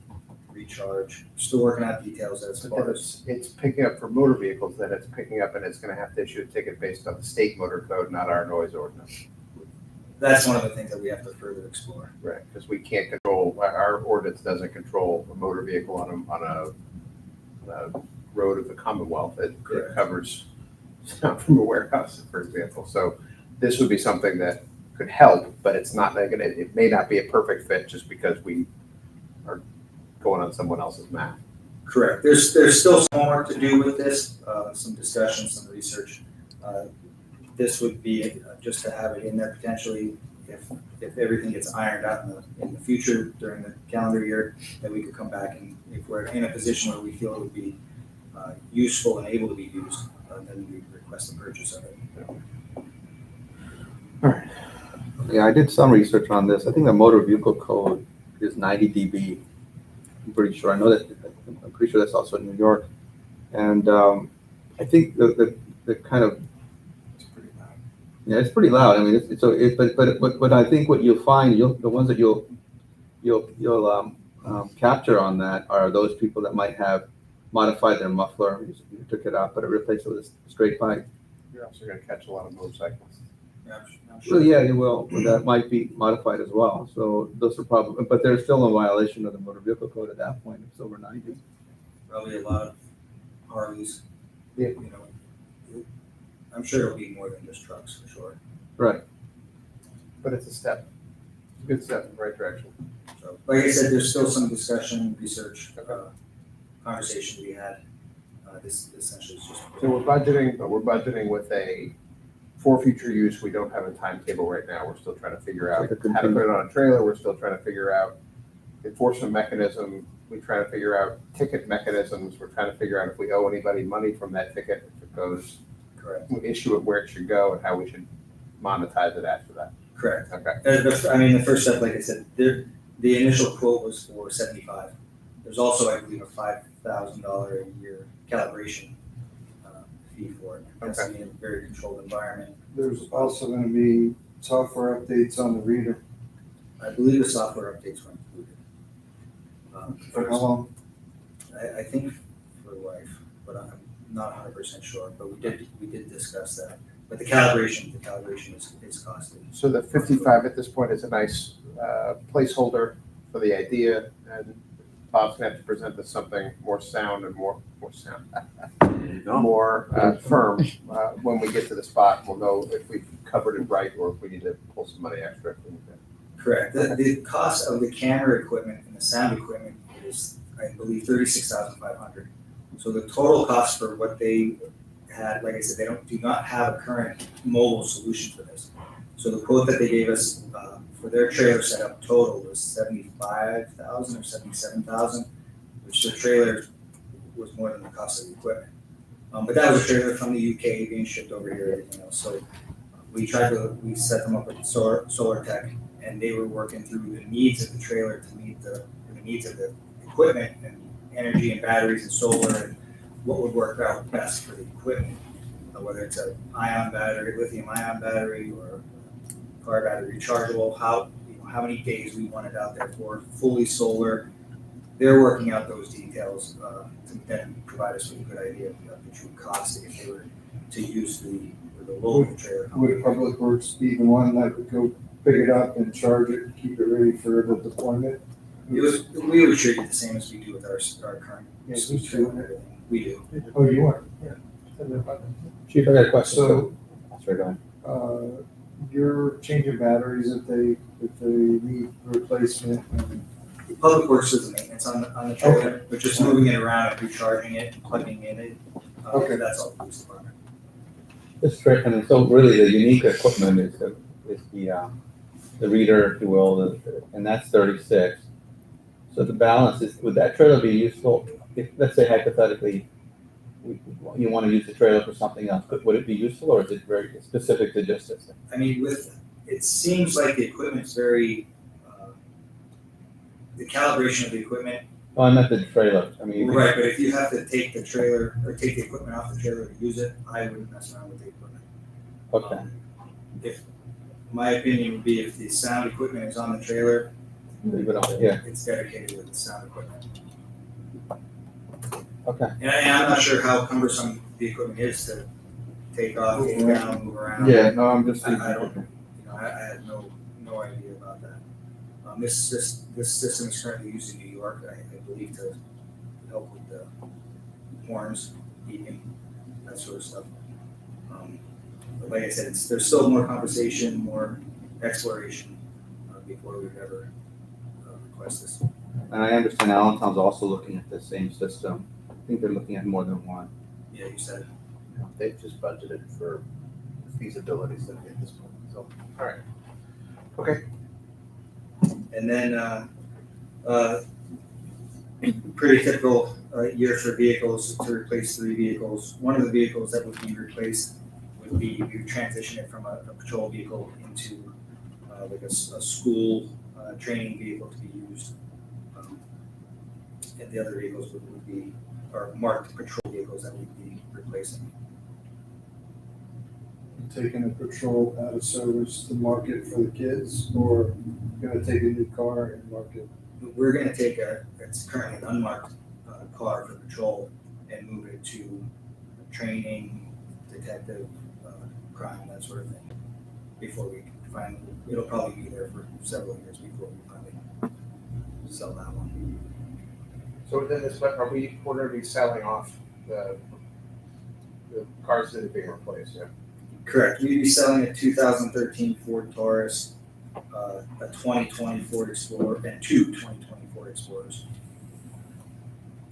recharge. Still working out details as But far then as, it's picking up for motor vehicles, that it's picking up and it's gonna have to issue a ticket based on the state motor code, not our noise ordinance. that's one of the things that we have to further explore. Right, because we can't control, our ordinance doesn't control a motor vehicle on a road of the Commonwealth. It Correct. covers from a warehouse, for example. So this would be something that could help, but it's not gonna, it may not be a perfect fit just because we are going on someone else's map. Correct. There's still some homework to do with this, some discussion, some research. This would be just to have it in there potentially if everything gets ironed out in the future during the calendar year, that we could come back and if we're in a position where we feel it would be useful and able to be used, then we request the purchase of it. Yeah, I did some research on this. I think the motor vehicle code is 90 dB. I'm pretty sure. I'm pretty sure that's also in New York. And I think the kind of, It's pretty loud. yeah, it's pretty loud. I mean, but I think what you'll find, the ones that you'll capture on that are those people that might have modified their muffler. You took it out, but it replaced it with a straight pipe. You're also gonna catch a lot of motorcycles. Yeah, I'm sure. Well, yeah, you will. But that might be modified as well. So those are probably, but they're still in violation of the motor vehicle code at that point. It's over 90. Probably a lot of Harleys. Yeah. You know, I'm sure it'll be more than just trucks for sure. Right. But it's a step. It's a good step in the right direction. So, like I said, there's still some discussion, research, conversation to be had. This essentially is just. So we're budgeting with for future use. We don't have a timetable right now. We're still trying to figure out how to put it on a trailer. We're still trying to figure out enforcement mechanism. We're trying to figure out ticket mechanisms. We're trying to figure out if we owe anybody money from that ticket, if it goes, Correct. we issue it where it should go, and how we should monetize it after that. Correct. Okay. The first step, like I said, the initial quote was for 75. There's also, I believe, a $5,000 a year calibration fee for it. That's in a very controlled environment. There's also gonna be software updates on the reader. I believe the software updates were included. For how long? I think for life, but I'm not 100% sure. But we did discuss that. But the calibration is costly. So the 55 at this point is a nice placeholder for the idea, and Bob's gonna have to present us something more sound and more firm when we get to the spot. We'll know if we've covered it right or if we need to pull some money extra. Correct. The cost of the camera equipment and the sound equipment is, I believe, $36,500. So the total cost for what they had, like I said, they do not have a current mobile solution for this. So the quote that they gave us for their trailer setup total was $75,000 or $77,000, which the trailer was more than the cost of the equipment. But that was a trailer from the UK being shipped over here, everything else. So we set them up with Solar Tech, and they were working through the needs of the trailer to meet the needs of the equipment and energy and batteries and solar and what would work out best for the equipment, whether it's a ion battery, lithium ion battery, or car battery rechargeable, how many days we want it out there for, fully solar. They're working out those details to then provide us with a good idea of the true cost if they were to use the local trailer company. Would Public Works be the one that would go pick it up and charge it, and keep it ready for the deployment? We would treat it the same as we do with our current. Yeah, we school do. and everything. We do. Oh, you are? Chief, I got a question. So, Sorry, go ahead. you're changing batteries if they need replacement, and Public Works does the maintenance on the trailer, but just moving it around and recharging it and plugging in it. Okay. That's all the police department. Just straight, I mean, so really the unique equipment is the reader, if you will, and that's 36. So the balance is, would that trailer be useful if, let's say hypothetically, you want to use the trailer for something else, would it be useful or is it very specific to just this thing? I mean, it seems like the equipment's very, the calibration of the equipment. Oh, I meant the trailer, I mean. you can- Right, but if you have to take the trailer, or take the equipment off the trailer to use it, I wouldn't mess around with the equipment. Okay, If, my opinion would be if the sound equipment is on the trailer, leave it on, yeah, it's dedicated with the sound equipment. okay. And I'm not sure how cumbersome the equipment is to take off, take down, move around. Yeah, no, I'm just. I don't, I had no idea about that. This system is currently used in New York, I believe, to help with the horns, beeping, that sort of stuff. But like I said, there's still more conversation, more exploration before we would ever request this. And I understand Allentown's also looking at the same system. I think they're looking at more than one. Yeah, you said. They've just budgeted for feasibility study at this point, so, all right. Okay. And then, pretty typical year for vehicles, to replace 3 vehicles. One of the vehicles that would be replaced would be, we would transition it from a patrol vehicle into like a school training vehicle to be used. And the other vehicles would be, or marked patrol vehicles that we'd be replacing. taking a patrol out of service to market for the kids, or gonna take a new car and market? We're gonna take it's currently an unmarked car for patrol and move it to training, detective, crime, that sort of thing. Before we finally, it'll probably be there for several years before we finally sell that one. So within this, we're gonna be selling off the cars that are being replaced, yeah? Correct, we'd be selling a 2013 Ford Taurus, a 2020 Ford Explorer, and 2 2020 Ford Explorers.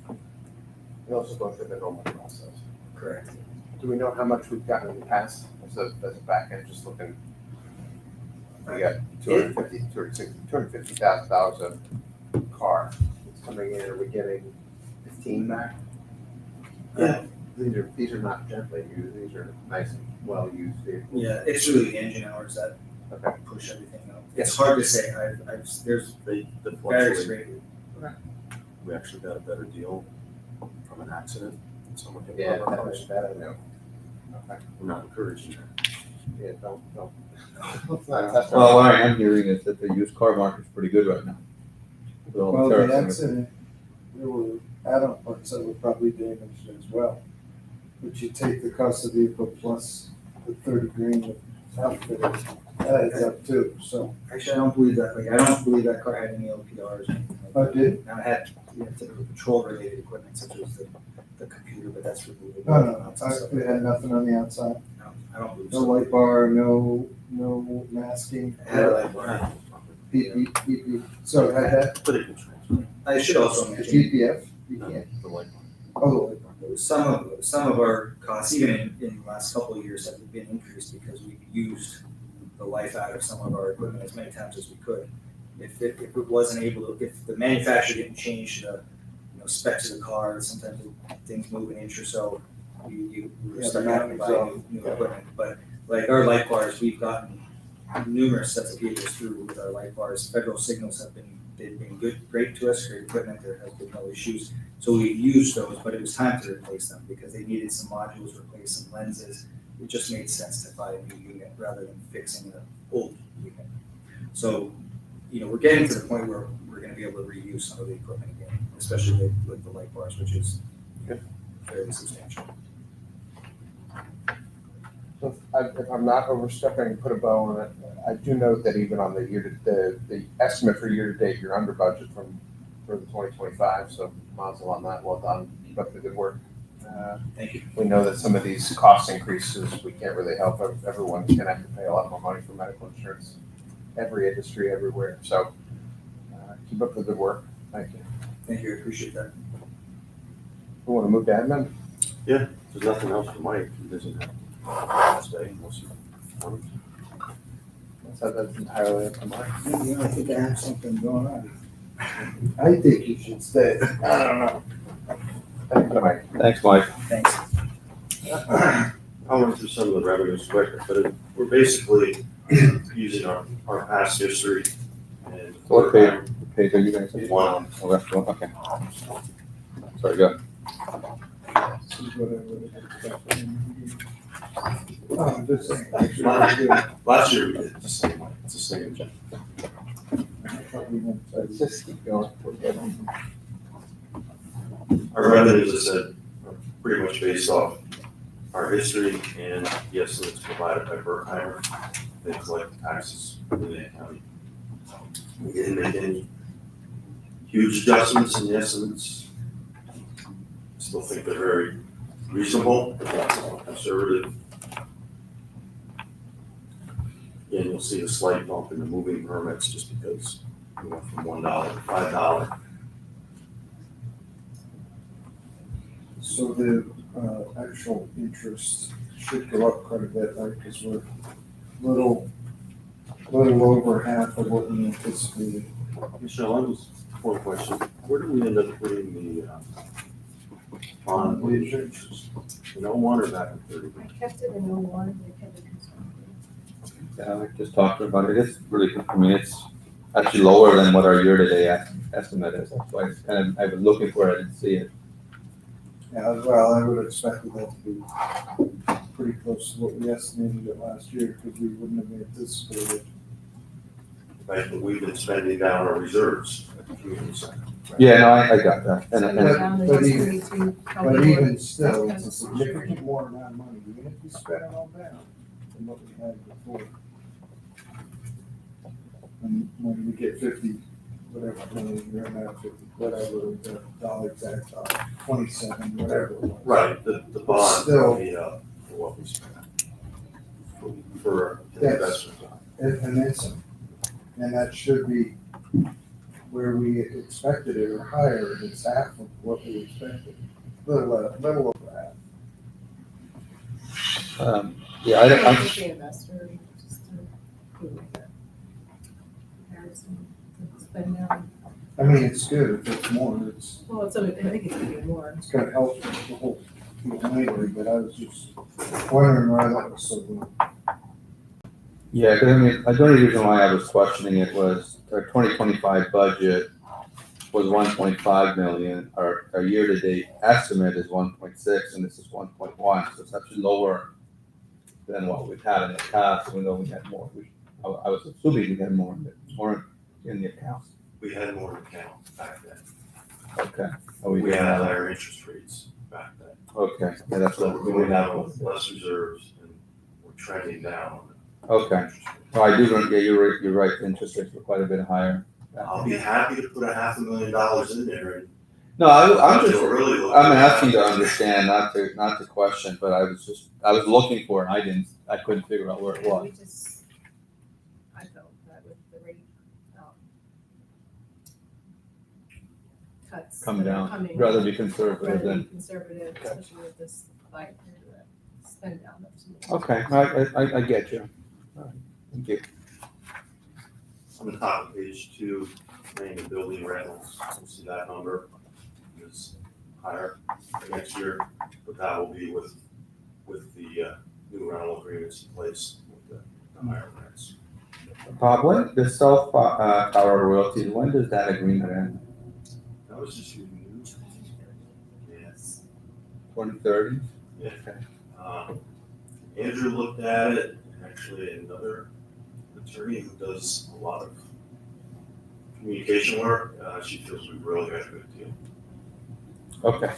And also going through the normal process. Correct. Do we know how much we've gotten in the past, as a back end, just looking? We got $250,000 of car that's coming in, are we getting 15 back? Yeah. These are not gently used, these are nice and well-used vehicles. Yeah, it's really the engine hours that Okay. push everything up. It's hard to say, there's They various fluctuate. rated. We actually got a better deal from an accident. Someone hit Yeah, one of our cars. that I know. Okay, We're not encouraging that. yeah, don't. Well, what I am hearing is that the used car market's pretty good right now. With all Well, tariffs the and accident, there were add-on parts that were probably damaged as well. But you take the cost of the vehicle plus the 30 grand of outfit, that adds up too, so. Actually, I don't believe that, I don't believe that car had any LPRs or anything like Oh, that. it did? Now, it had, typical patrol-related equipment such as the computer, but that's removable. No, it had nothing on the outside. No, I don't believe No so. light bar, no masking. It had a light bar. Beep, beep, beep, beep. So it had that, But it can transfer. I should also the mention, GPF? You No, can't. the light. Oh, the light bar. some of our costs, even in the last couple of years, have been increased because we've used the life out of some of our equipment as many times as we could. If it wasn't able to, if the manufacturer didn't change the, specs of the car, sometimes things move an inch or so, you were Yeah, stuck the having to buy mapping's new equipment. But like our light bars, we've gotten numerous sets of vehicles through with our light bars. Federal signals have been they've been great to us, great equipment, there has been no issues. So we've used those, but it was time to replace them because they needed some modules, replace some lenses. It just made sense to buy a new unit rather than fixing an old unit. So, we're getting to the point where we're gonna be able to reuse some of the equipment again, especially with the light bars, which is fairly substantial. So if I'm not overstepping, put a bow on it, I do note that even on the estimate for year-to-date, you're under budget for the 2025, so mazel on that, well done, keep up the good work. Thank you. We know that some of these cost increases, we can't really help, everyone's gonna have to pay a lot more money for medical insurance, every industry, everywhere, so keep up the good work, thank you. Thank you, I appreciate that. We wanna move to admin? There's nothing else for Mike, he doesn't have to stay unless you want. So that's entirely up to Mike. I think I have something going on. I think you should stay. I don't know. Thank you, Mike. Thanks, Mike. Thanks. I'll run through some of the revenues quick, but we're basically using our past history and. What page are you guys on? One. Oh, that's one, okay. Sorry, go ahead. Oh, just saying. Last year we did the same way, it's the same agenda. Let's just keep going. We're good. Our revenues, as I said, are pretty much based off our history and the estimates provided by Berkheimer. They collect taxes in the county. We didn't make any huge adjustments in the estimates. Still think they're very reasonable, conservative. Again, you'll see a slight bump in the moving permits just because we went from $1 to $5. So the actual interest should go up quite a bit, right, because we're little over half of what we anticipated. Michelle, I was, one question, where do we end up putting the bond interest? In 01 or back in 30? I kept it in 01, they kept it conservative. Yeah, like just talking about it, it's really, it's actually lower than what our year-to-date estimate is, that's why, and I was looking for it and see it. Yeah, well, I would have expected that to be pretty close to what we estimated it last year, because we wouldn't have anticipated. Right, but we've been spending down our reserves at the community center. Yeah, no, I got that, So and, you're down to but just even- 32 But probably even more. still, That's it's a kind of significant more amount of money, even if we spend it all down than what we had before. And when we get 50, whatever, we're gonna have 50, whatever, the dollar exact, 27, whatever it was. Right, the bond Still- made up for what we spent for Yes. investment. And then some. And that should be where we expected it or higher, it's half of what we expected, little over half. yeah, I I'm, think the investor, just to do like a comparison, to spend down. I mean, it's good if it's more, Well, it's, I think it's gonna be more. it's gonna help the whole thing later, but I was just wondering why that was so low. yeah, because I mean, the only reason why I was questioning it was our 2025 budget was 1.5 million, our year-to-date estimate is 1.6, and this is 1.1, so it's actually lower than what we've had in the past, even though we had more. I was assuming we had more in the accounts. We had more to count back then. Okay. Oh, We didn't had have that. higher interest rates back then. Okay, yeah, that's So what we're we going didn't have. down with less reserves and we're trending down. Okay, so I do, yeah, you're right, the interest rates were quite a bit higher. I'll be happy to put $500,000 in there and. No, I'm just, You'll really look I'm at it. asking to understand, not to question, but I was looking for it, I couldn't figure out where it was. We just, I felt that with the rate, cuts. Come that are down, coming, rather be conservative rather than, be conservative, especially with this fight, spend down. okay, I get you. All right, thank you. On the top of page 2, main and building rentals, you'll see that number is higher for next year, but that will be with the new rental agreements in place with the higher rents. Bob, when the cell tower royalties, when does that agreement end? That was just renewed. Yes. 2030? Yeah. Okay. Andrew looked at it, and actually another attorney who does a lot of communication work, she feels we really got a good deal. Okay.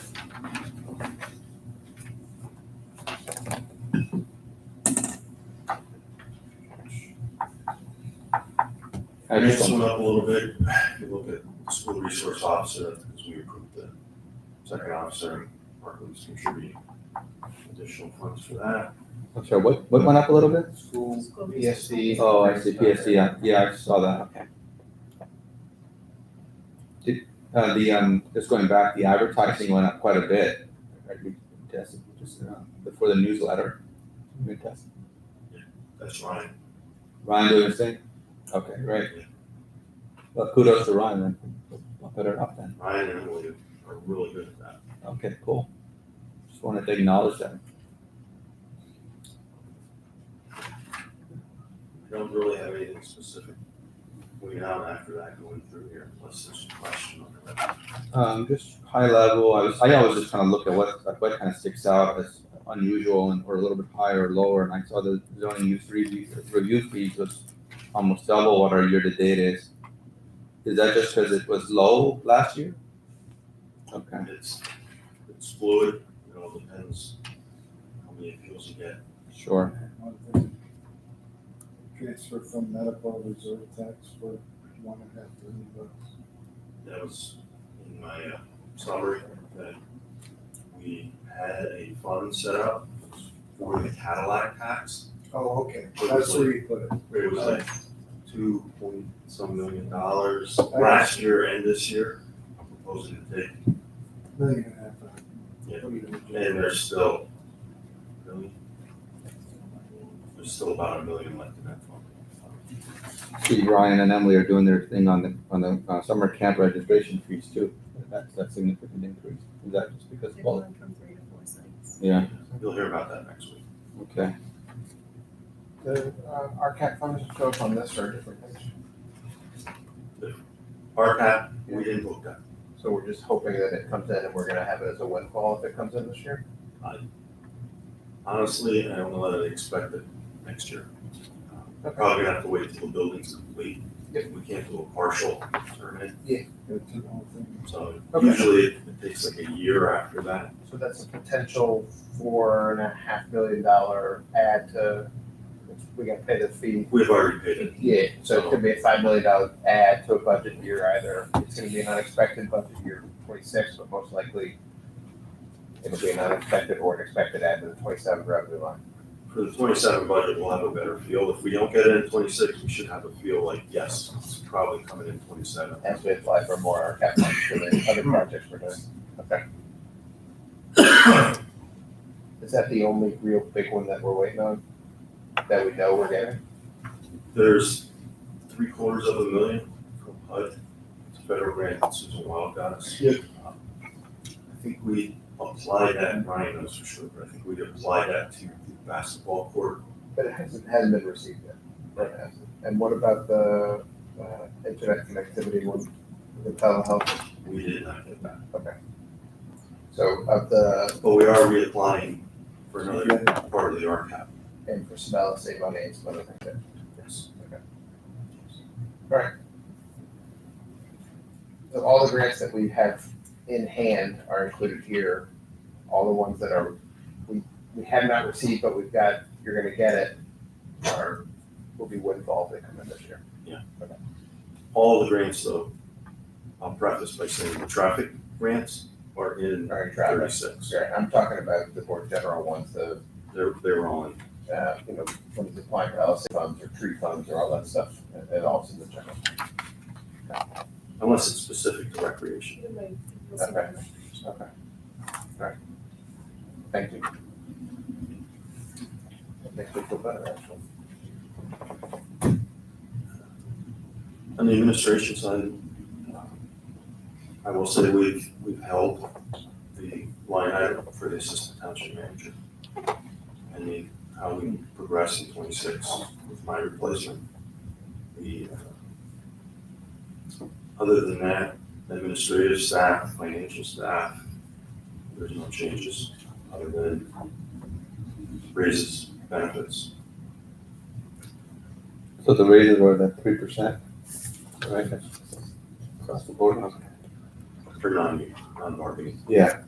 I Next just one up a little bit, if you look at the school resource officer, because we approved the second officer, Parkland's contributing additional funds for that. I'm sorry, what went up a little bit? School, School PSD. Oh, I see, PSD, yeah, I saw that, okay. Just going back, the advertising went up quite a bit. Just before the newsletter. You can test. That's Ryan. Ryan doing his thing? Okay, great. Well, kudos to Ryan then. I'll put it up then. Ryan and Emily are really good at that. Okay, cool. Just wanted to acknowledge that. I don't really have anything specific going on after that going through here, unless there's a question on that. Just high level, I always just kind of look at what kind of sticks out as unusual or a little bit higher or lower, and I saw the zoning use review fees was almost double what our year-to-date is. Is that just because it was low last year? Okay, It's fluid, depends how many appeals you get. sure. Transfer from medical reserve tax for $1.5 million. That was in my summary, that we had a fund set up for the Cadillac tax. Oh, okay, that's where you put it. It was like $2 million last year and this year. I'm proposing to take, $1.5 million. and there's still, really, there's still about $1 million left in that fund. See, Ryan and Emily are doing their thing on the summer camp registration fees too. That's a significant increase. Is that just because? They're Well, going from 3 to 4 sites. yeah, You'll hear about that next week. okay. The, our cat funds show up on this or a different page. RCAP, we didn't book that. So we're just hoping that it comes in and we're gonna have it as a windfall if it comes in this year? Honestly, I don't know that I expect it next year. We're probably gonna have to wait till the building's complete. Yep. We can't do a partial turn in, so Okay. usually it takes like a year after that. So that's a potential $4.5 million add to, we gotta pay the fee. We've already paid it. Yeah, so it could be a $5 million add to a budget year either. It's gonna be an unexpected budget year for 26, but most likely it'll be an unexpected or an expected add to the 27 revenue line. For the 27 budget, we'll have a better feel. If we don't get it in 26, we should have a feel like, yes, it's probably coming in 27. As we apply for more cap funds for the other projects we're doing. Okay. Is that the only real big one that we're waiting on? That we know we're getting? There's $750,000 from HUD. It's a federal grant that Susan Wild got us. Yep. I think we applied that, and Ryan knows for sure, but I think we applied that to the basketball court. But it hasn't been received yet. Right, it hasn't. And what about the internet connectivity one, the telehealth? We did not get that. Okay. So of the, But we are reapplying for another part of the RCAP. and for smell, save money and some other things there. Yes. Okay. All right. So all the grants that we have in hand are included here. All the ones that are, we have not received, but we've got, you're gonna get it, will be windfall if they come in this year. All the grants, though, I'll preface by saying the traffic grants are in All right, Travis. 36. Right, I'm talking about the more general ones, the, They're on. when it's applying for LSA funds or tree funds or all that stuff, it all's in the general. Unless it's specific to recreation. It might- we'll see Okay. what Okay. All right. Thank you. That makes me feel better, actually. On the administration side, I will say we've held the line item for the assistant township manager. And how we progress in 26 with my replacement. Other than that, administrative staff, financial staff, there's no changes other than raises, benefits. So the raises were that 3%, right? That's across the board. For non-bargaining. Yeah.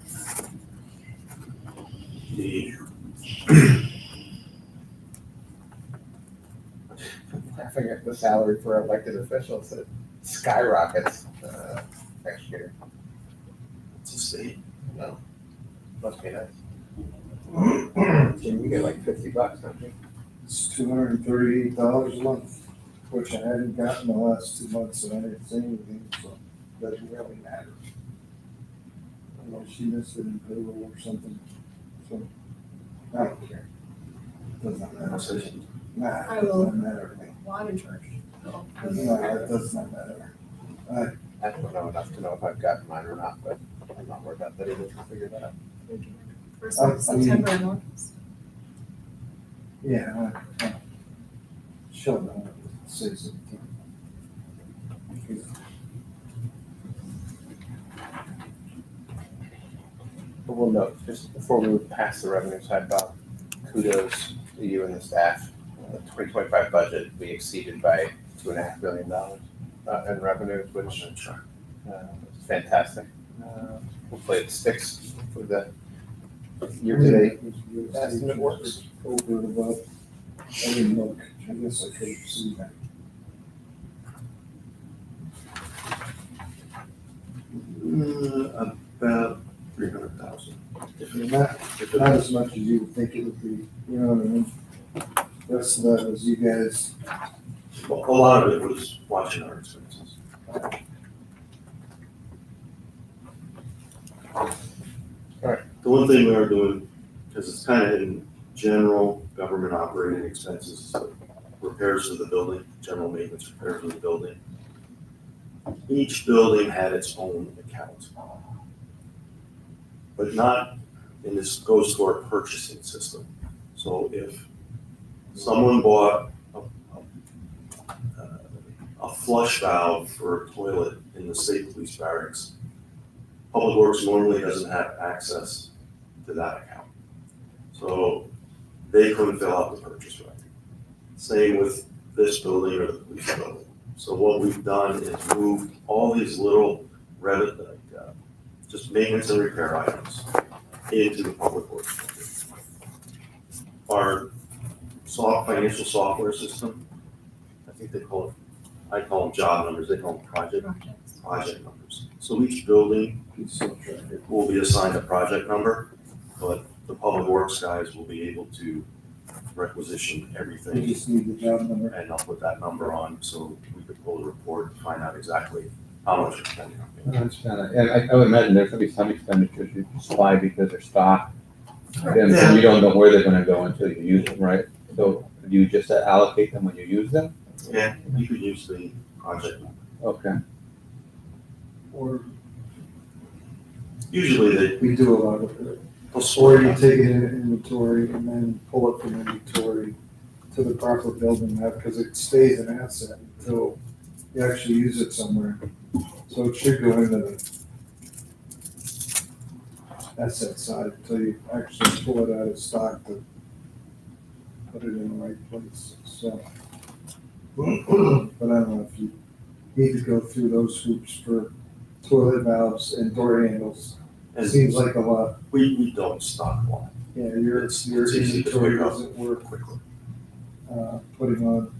The, Laughing at the salary for elected officials, it skyrockets, next year. it's a state. No, must be nice. Jim, you get like $50, don't you? It's $238 a month, which I hadn't gotten the last 2 months, and I didn't say anything, so it doesn't really matter. I don't know, she missed it in payroll or something, so I don't care. Doesn't matter. Nah, I it will- doesn't matter to me. Water charge. No. No, it does not matter. I don't know enough to know if I've gotten mine or not, but I'm not worried about that either, we'll figure that out. First I of mean- September and August. Yeah, she'll know, say something. But we'll note, just before we move past the revenue side, Bob, kudos to you and the staff. The 2025 budget, we exceeded by $2.5 billion in revenues, which is fantastic. Hopefully it sticks for the year-to-date. Estimate works. Over and above. I didn't look, I guess I could have seen that. About 300,000. I mean, not as much as you would think it would be, you know what I mean? Rest of that was you guys, Well, a lot of it was watching our expenses. The one thing we are doing, because it's kind of in general government operating expenses, repairs to the building, general maintenance repairs to the building. Each building had its own account. But not, and this goes to our purchasing system. So if someone bought a flush valve for a toilet in the state police barracks, Public Works normally doesn't have access to that account. So they couldn't fill out the purchase record. Same with this building or the police building. So what we've done is moved all these little just maintenance and repair items into the Public Works budget. Our financial software system, I think they call it, I call them job numbers, they call them project numbers. So each building will be assigned a project number, but the Public Works guys will be able to requisition you everything just need the job number. and I'll put that number on so we could pull the report and find out exactly how much we're spending on it. I understand that. And I would imagine there's gonna be some expenditures you supply because they're stock. And you don't know where they're gonna go until you use them, right? So do you just allocate them when you use them? Yeah, you could use the project number. Okay. Or Usually we do a lot of it. they'll Or sort you it out. take it in inventory and then pull it from inventory to the proper building map, because it stays an asset until you actually use it somewhere. So it should go into the asset side until you actually pull it out of stock to put it in the right place, so. But I don't know if you need to go through those hoops for toilet valves and door handles. It seems like a lot. We don't stock one. Yeah, your It's easy to inventory pick up doesn't work quickly. putting on.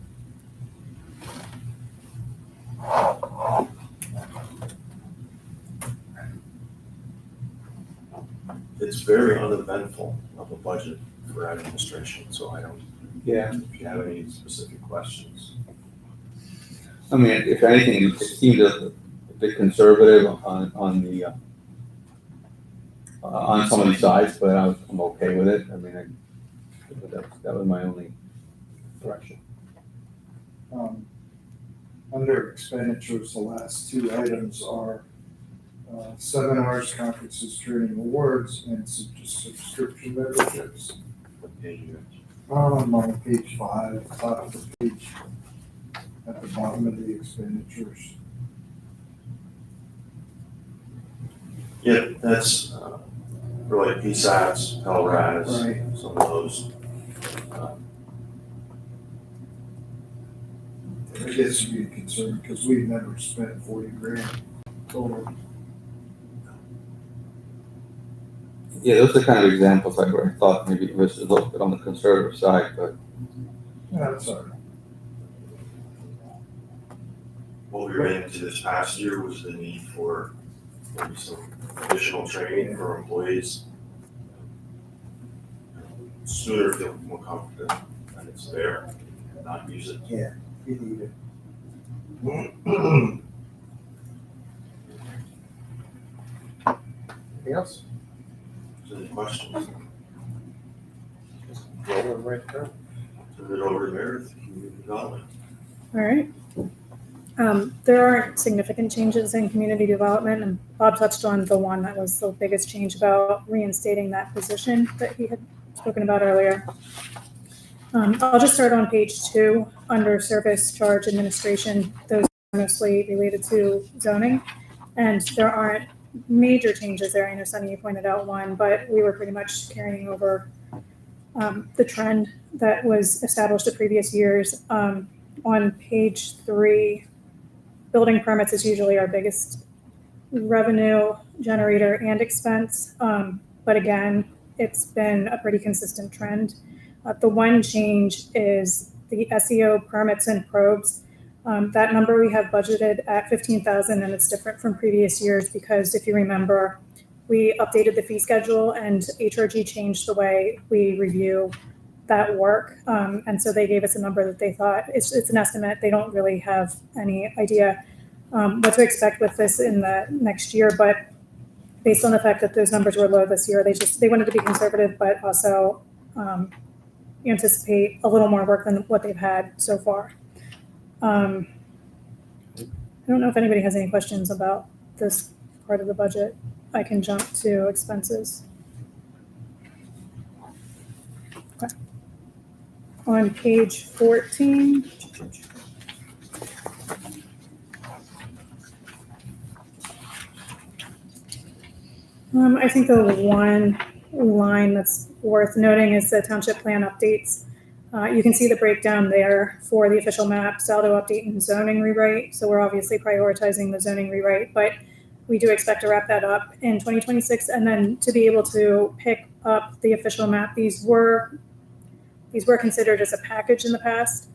It's very uneventful of a budget for administration, so I don't, Yeah. if you have any specific questions. I mean, if anything, it seems a bit conservative on the, on some of these sides, but I'm okay with it. I mean, that was my only correction. Under expenditures, the last two items are seminars, conferences, training, awards, and subscription memberships. What page you I'm on page 5, top of the page, at the bottom of the expenditures. Yeah, that's, for like PSATs, LRAS, Right. some of those. I guess you'd be concerned because we've never spent 40 grand total. Yeah, those are the kind of examples like where I thought maybe this is a little bit on the conservative side, but That's all right. What we ran into this past year was the need for maybe some additional training for employees. Sooner feel more confident that it's there, and not use it. Yeah, you need it. Anything else? Any questions? Rolling right there. Turn it over to Meredith, Community Development. All right. There aren't significant changes in community development, and Bob touched on the one that was the biggest change about reinstating that position that he had spoken about earlier. I'll just start on page 2 under service charge administration. Those are mostly related to zoning, and there aren't major changes there. I know Sunny, you pointed out one, but we were pretty much carrying over the trend that was established the previous years. On page 3, building permits is usually our biggest revenue generator and expense. But again, it's been a pretty consistent trend. The one change is the SEO permits and probes. That number we have budgeted at 15,000, and it's different from previous years because if you remember, we updated the fee schedule and HRG changed the way we review that work. And so they gave us a number that they thought, it's an estimate. They don't really have any idea what to expect with this in the next year. But based on the fact that those numbers were low this year, they wanted to be conservative, but also anticipate a little more work than what they've had so far. I don't know if anybody has any questions about this part of the budget. I can jump to expenses. Okay. On page 14. I think the one line that's worth noting is the township plan updates. You can see the breakdown there for the official map, saldo update, and zoning rewrite. So we're obviously prioritizing the zoning rewrite, but we do expect to wrap that up in 2026. And then to be able to pick up the official map, these were considered as a package in the past.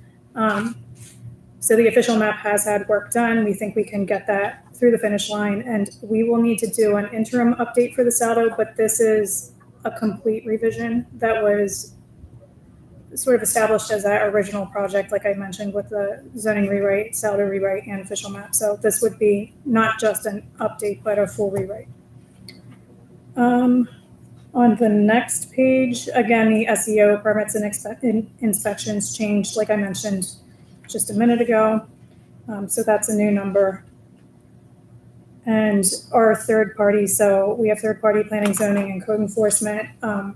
So the official map has had work done. We think we can get that through the finish line, and we will need to do an interim update for the saldo, but this is a complete revision that was sort of established as our original project, like I mentioned, with the zoning rewrite, saldo rewrite, and official map. So this would be not just an update, but a full rewrite. On the next page, again, the SEO permits and inspections changed, like I mentioned just a minute ago. So that's a new number. And our third party, so we have third party planning, zoning, and code enforcement.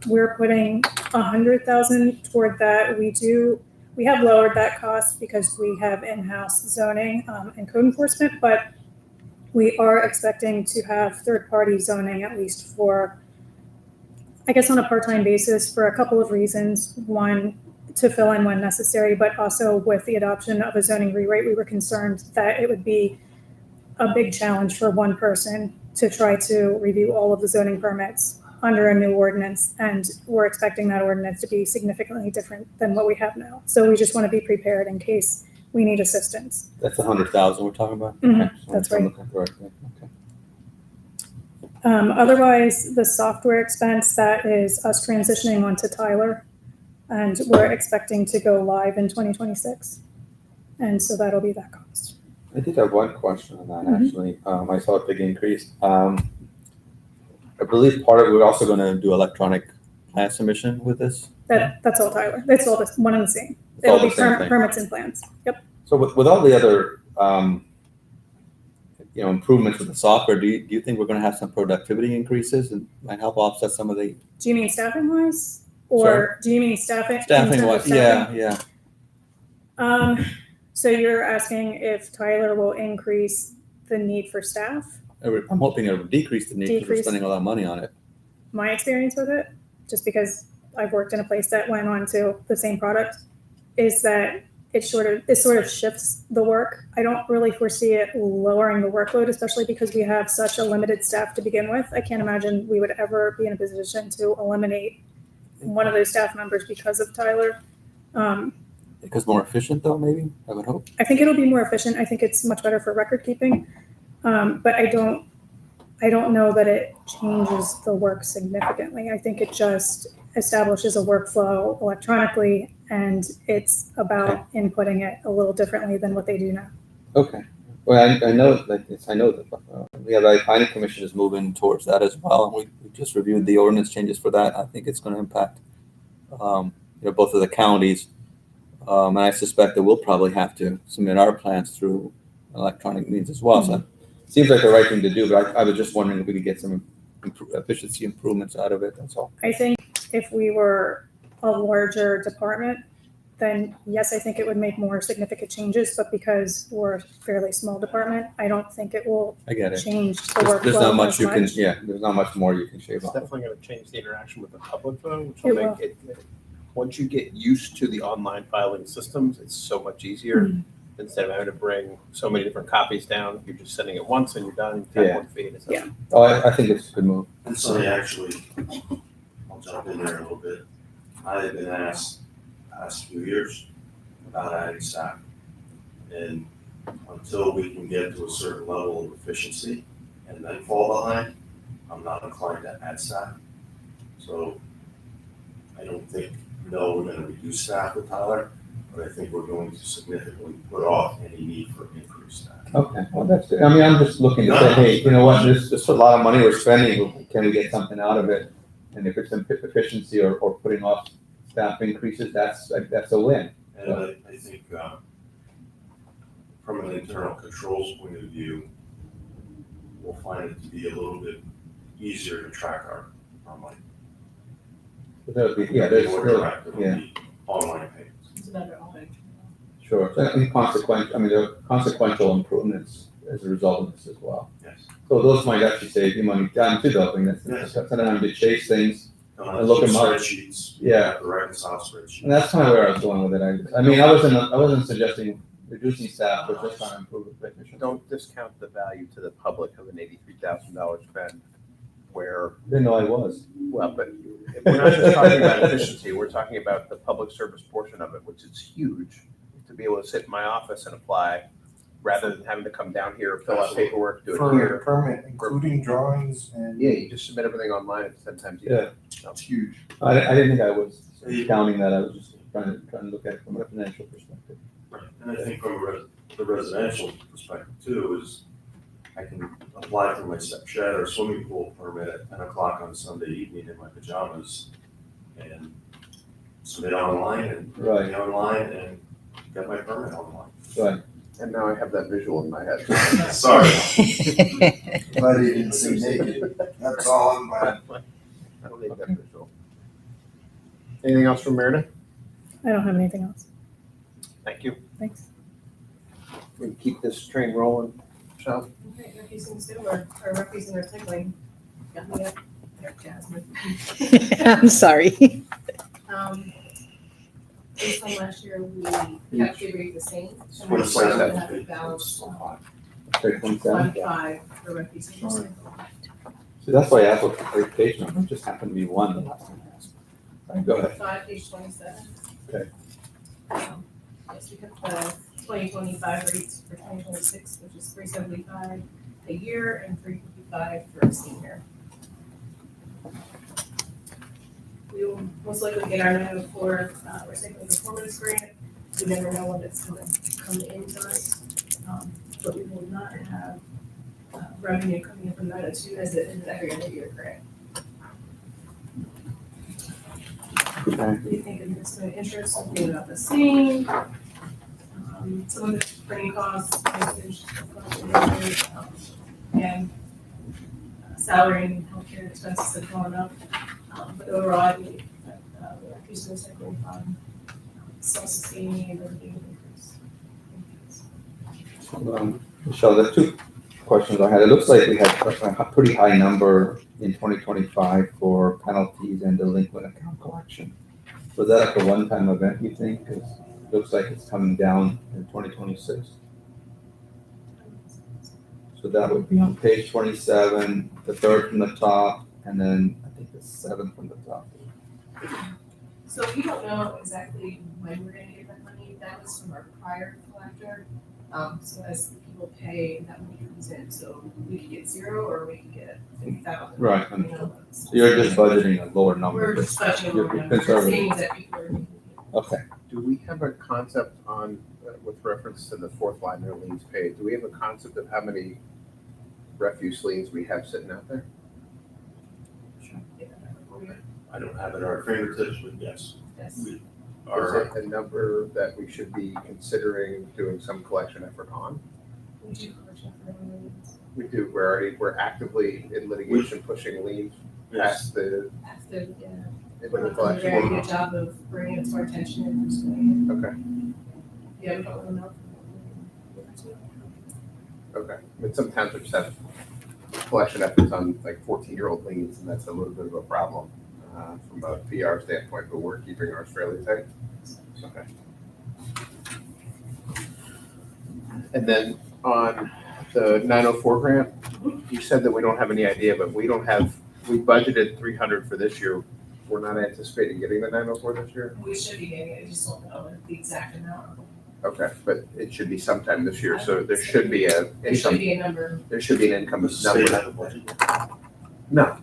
We're putting 100,000 toward that. We have lowered that cost because we have in-house zoning and code enforcement, but we are expecting to have third party zoning at least for, I guess, on a part-time basis for a couple of reasons. One, to fill in when necessary, but also with the adoption of a zoning rewrite, we were concerned that it would be a big challenge for one person to try to review all of the zoning permits under a new ordinance. And we're expecting that ordinance to be significantly different than what we have now. So we just want to be prepared in case we need assistance. that's 100,000 we're talking about? Mhm, Okay, so that's I'm right. looking correctly. Okay. Otherwise, the software expense, that is us transitioning onto Tyler, and we're expecting to go live in 2026. And so that'll be that cost. I did have one question on that, Mhm. actually. I saw a big increase. I believe part of it, we're also going to do electronic plan submission with this. That's all Tyler. It's all this one and the same. It's all It'll the be same thing. permits and plans. Yep. So with all the other, improvements with the software, do you think we're going to have some productivity increases and might help offset some of the Do you mean staffing wise? Or Sorry? do you mean staffing? in staffing? terms of Yeah, yeah. So you're asking if Tyler will increase the need for staff? I'm hoping it will decrease the need because we're Decrease. spending a lot of money on it. My experience with it, just because I've worked in a place that went on to the same product, is that it sort of shifts the work. I don't really foresee it lowering the workload, especially because we have such a limited staff to begin with. I can't imagine we would ever be in a position to eliminate one of those staff members because of Tyler. Because more efficient though, maybe, I would hope. I think it'll be more efficient. I think it's much better for record keeping. But I don't know that it changes the work significantly. I think it just establishes a workflow electronically, and it's about inputting it a little differently than what they do now. Okay. Well, I know that the planning commission is moving towards that as well, and we just reviewed the ordinance changes for that. I think it's going to impact, both of the counties, and I suspect that we'll probably have to submit our plans through electronic means as well. So it seems like the right thing to do, but I was just wondering if we could get some efficiency improvements out of it. That's all. I think if we were a larger department, then yes, I think it would make more significant changes. But because we're a fairly small department, I don't think it will I get it. change the workflow. There's not much as you can. Yeah, there's not much more you can shave It's off. definitely going to change the interaction with the public though, which It will will. make it, once you get used to the online filing systems, it's so much easier. Instead of having to bring so many different copies down, you're just sending it once and you're done. You have one feed. It's Yeah. Oh, I think it's a good move. And so actually, I'll jump in there a little bit. I have been asked the past few years about adding staff. And until we can get to a certain level of efficiency and then fall behind, I'm not inclined to add staff. So I don't think, no, we're gonna reduce staff with Tyler, but I think we're going to significantly put off any need for increased staff. Okay, well, that's it. I mean, I'm just looking to say, hey, you know what, this is a lot of money we're spending, can we get something out of it? And if it's efficiency or putting off staff increases, that's a win. And I think, from an internal controls point of view, we'll find it to be a little bit easier to track our money. But that would be, yeah, there's More really, interactive with yeah. the online payments. Sure, and consequential, I mean, there are consequential improvements as a result of this as well. Yes. So those might actually save you money time too, though. I mean, that's not time to chase things. And look at my- spreadsheets. Yeah. The reconcile spreadsheet. And that's kind of where I was going with it. I mean, I wasn't suggesting reducing staff, but just trying to improve efficiency. Don't discount the value to the public of an $83,000 spend where, Didn't know I was. well, but we're not just talking about efficiency, we're talking about the public service portion of it, which is huge. To be able to sit in my office and apply rather than having to come down here, fill out paperwork, do it For a here. permit, including drawings and. Yeah, you just submit everything online, it's 10 times easier. It's huge. I didn't think I was counting that. I was just trying to look at it from a financial perspective. Right. And I think from the residential perspective too, is I can apply for my shed or swimming pool permit at 10 o'clock on Sunday evening in my pajamas and submit online and Right. be online and get my permit online. Right. And now I have that visual in my head. Sorry. But he didn't see naked. That's all I'm glad. I don't need that visual. Anything else from Meredith? I don't have anything else. Thank you. Thanks. We can keep this train rolling, Michelle. Okay, refusing sewer or refusing recycling. Got me up there, Jasmine. I'm sorry. Based on last year, we kept the rate the same. So we're 27. still gonna have a balance of 1.5 for refusing recycling. So that's why I asked what clarification. It just happened to be one the last time I asked. All right, go ahead. 5, page 27. Okay. Yes, we kept the 2025 rates for 2026, which is $375 a year and $355 for a senior. We will most likely get our 904 recycling performance grant. We never know when it's going to come into us, but we will not have revenue coming in from 902 as it is every other year grant. Okay. We think investment interest will be about the same. Some of the printing costs, postage, and salary and healthcare expenses have gone up. But overall, I believe that the increase in the recycling fund, self-sustaining and revenue increase. Michelle, the two questions I had, it looks like we had a pretty high number in 2025 for penalties and delinquent account collection. Was that like a one-time event, you think? 'Cause it looks like it's coming down in 2026. So that would be on page 27, the third from the top, and then I think the seventh from the top. So we don't know exactly when we're gonna get that money. That was from our prior collector. So as people pay, that money comes in. So we could get 0 or we could get 50,000. Right, You know, So you're just budgeting a lower number. we're just budgeting You're more numbers, conservative. things that people are making. Okay. Do we have a concept on, with reference to the fourth line there, liens paid, do we have a concept of how many refuse liens we have sitting out there? I don't have it at our fingertips, but yes. Yes. We Is are, it a number that we should be considering doing some collection effort on? We do collection for liens. We do, we're actively in litigation pushing liens yes, past the, After, yeah. into We're the not doing a very collection. good job of bringing it to our attention and pursuing Okay, it. Yeah, we don't really know. okay. I mean, some townships have collection efforts on like 14-year-old liens, and that's a little bit of a problem from a PR standpoint, but we're keeping ours fairly tight. Okay. And then on the 904 grant, you said that we don't have any idea, but we budgeted 300 for this year. We're not anticipating getting the 904 this year? We should be getting it, I just don't know the exact amount. Okay, but it should be sometime this year, so there should be a There should income, be a number. there should be an income does the state have number. a budget? No,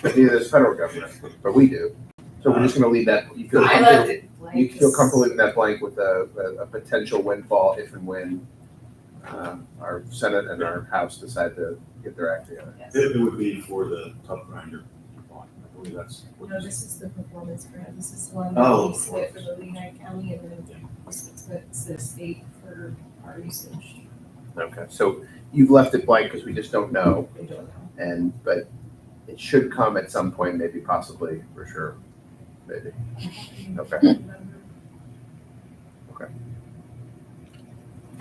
but neither does federal government, but we do. So we're just gonna leave that, you feel I left comfortable, it blank. you feel comfortable leaving that blank with a potential windfall if and when our Senate and our House decide to get their act together. Yes. It would be for the tub grinder. I believe that's. No, this is the performance grant, this is the one Oh, that we split for the Lehigh County and then it's the state for our usage. Okay, so you've left it blank because we just don't know, We don't know. but it should come at some point, maybe possibly, for sure, maybe. Okay,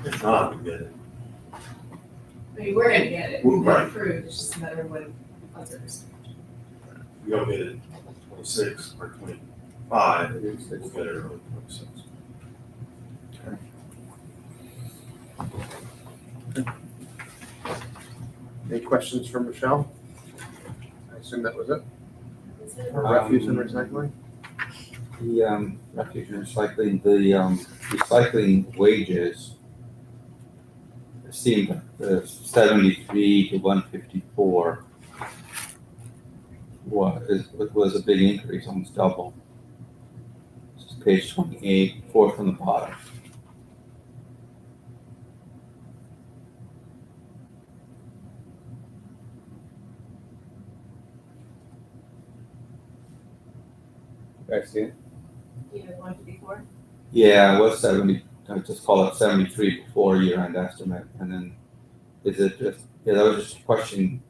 If not, we get it. I mean, we're gonna get it, Well, we've been right. approved, it's just a matter of when funds are received. We don't get it 26 or 25, we'll get it early 26. any questions for Michelle? I assume that was it, Is it? for refuse and recycling? The refuge and recycling, the recycling wages seemed the 73 to 154 was a big increase, almost double. This is page 28, fourth from the bottom. You guys see it? You know, 154? Yeah, it was 70, I just call it 73 before year-end estimate, and then is it just, yeah, that was just questioning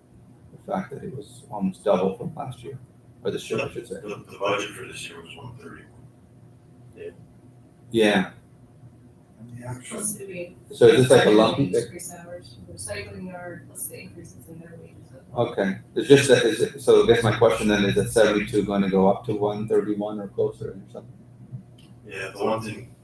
the fact that it was almost double from last year, or this year, I should say. The budget for this year was 130. Yeah, And the actual, Plus, I mean, so is this like a lumpy thing? increase hours, recycling yard, plus the increases in their wages. Okay, it's just that, is it, so I guess my question then is that 72 going to go up to 131 or closer or something? Yeah, the one thing,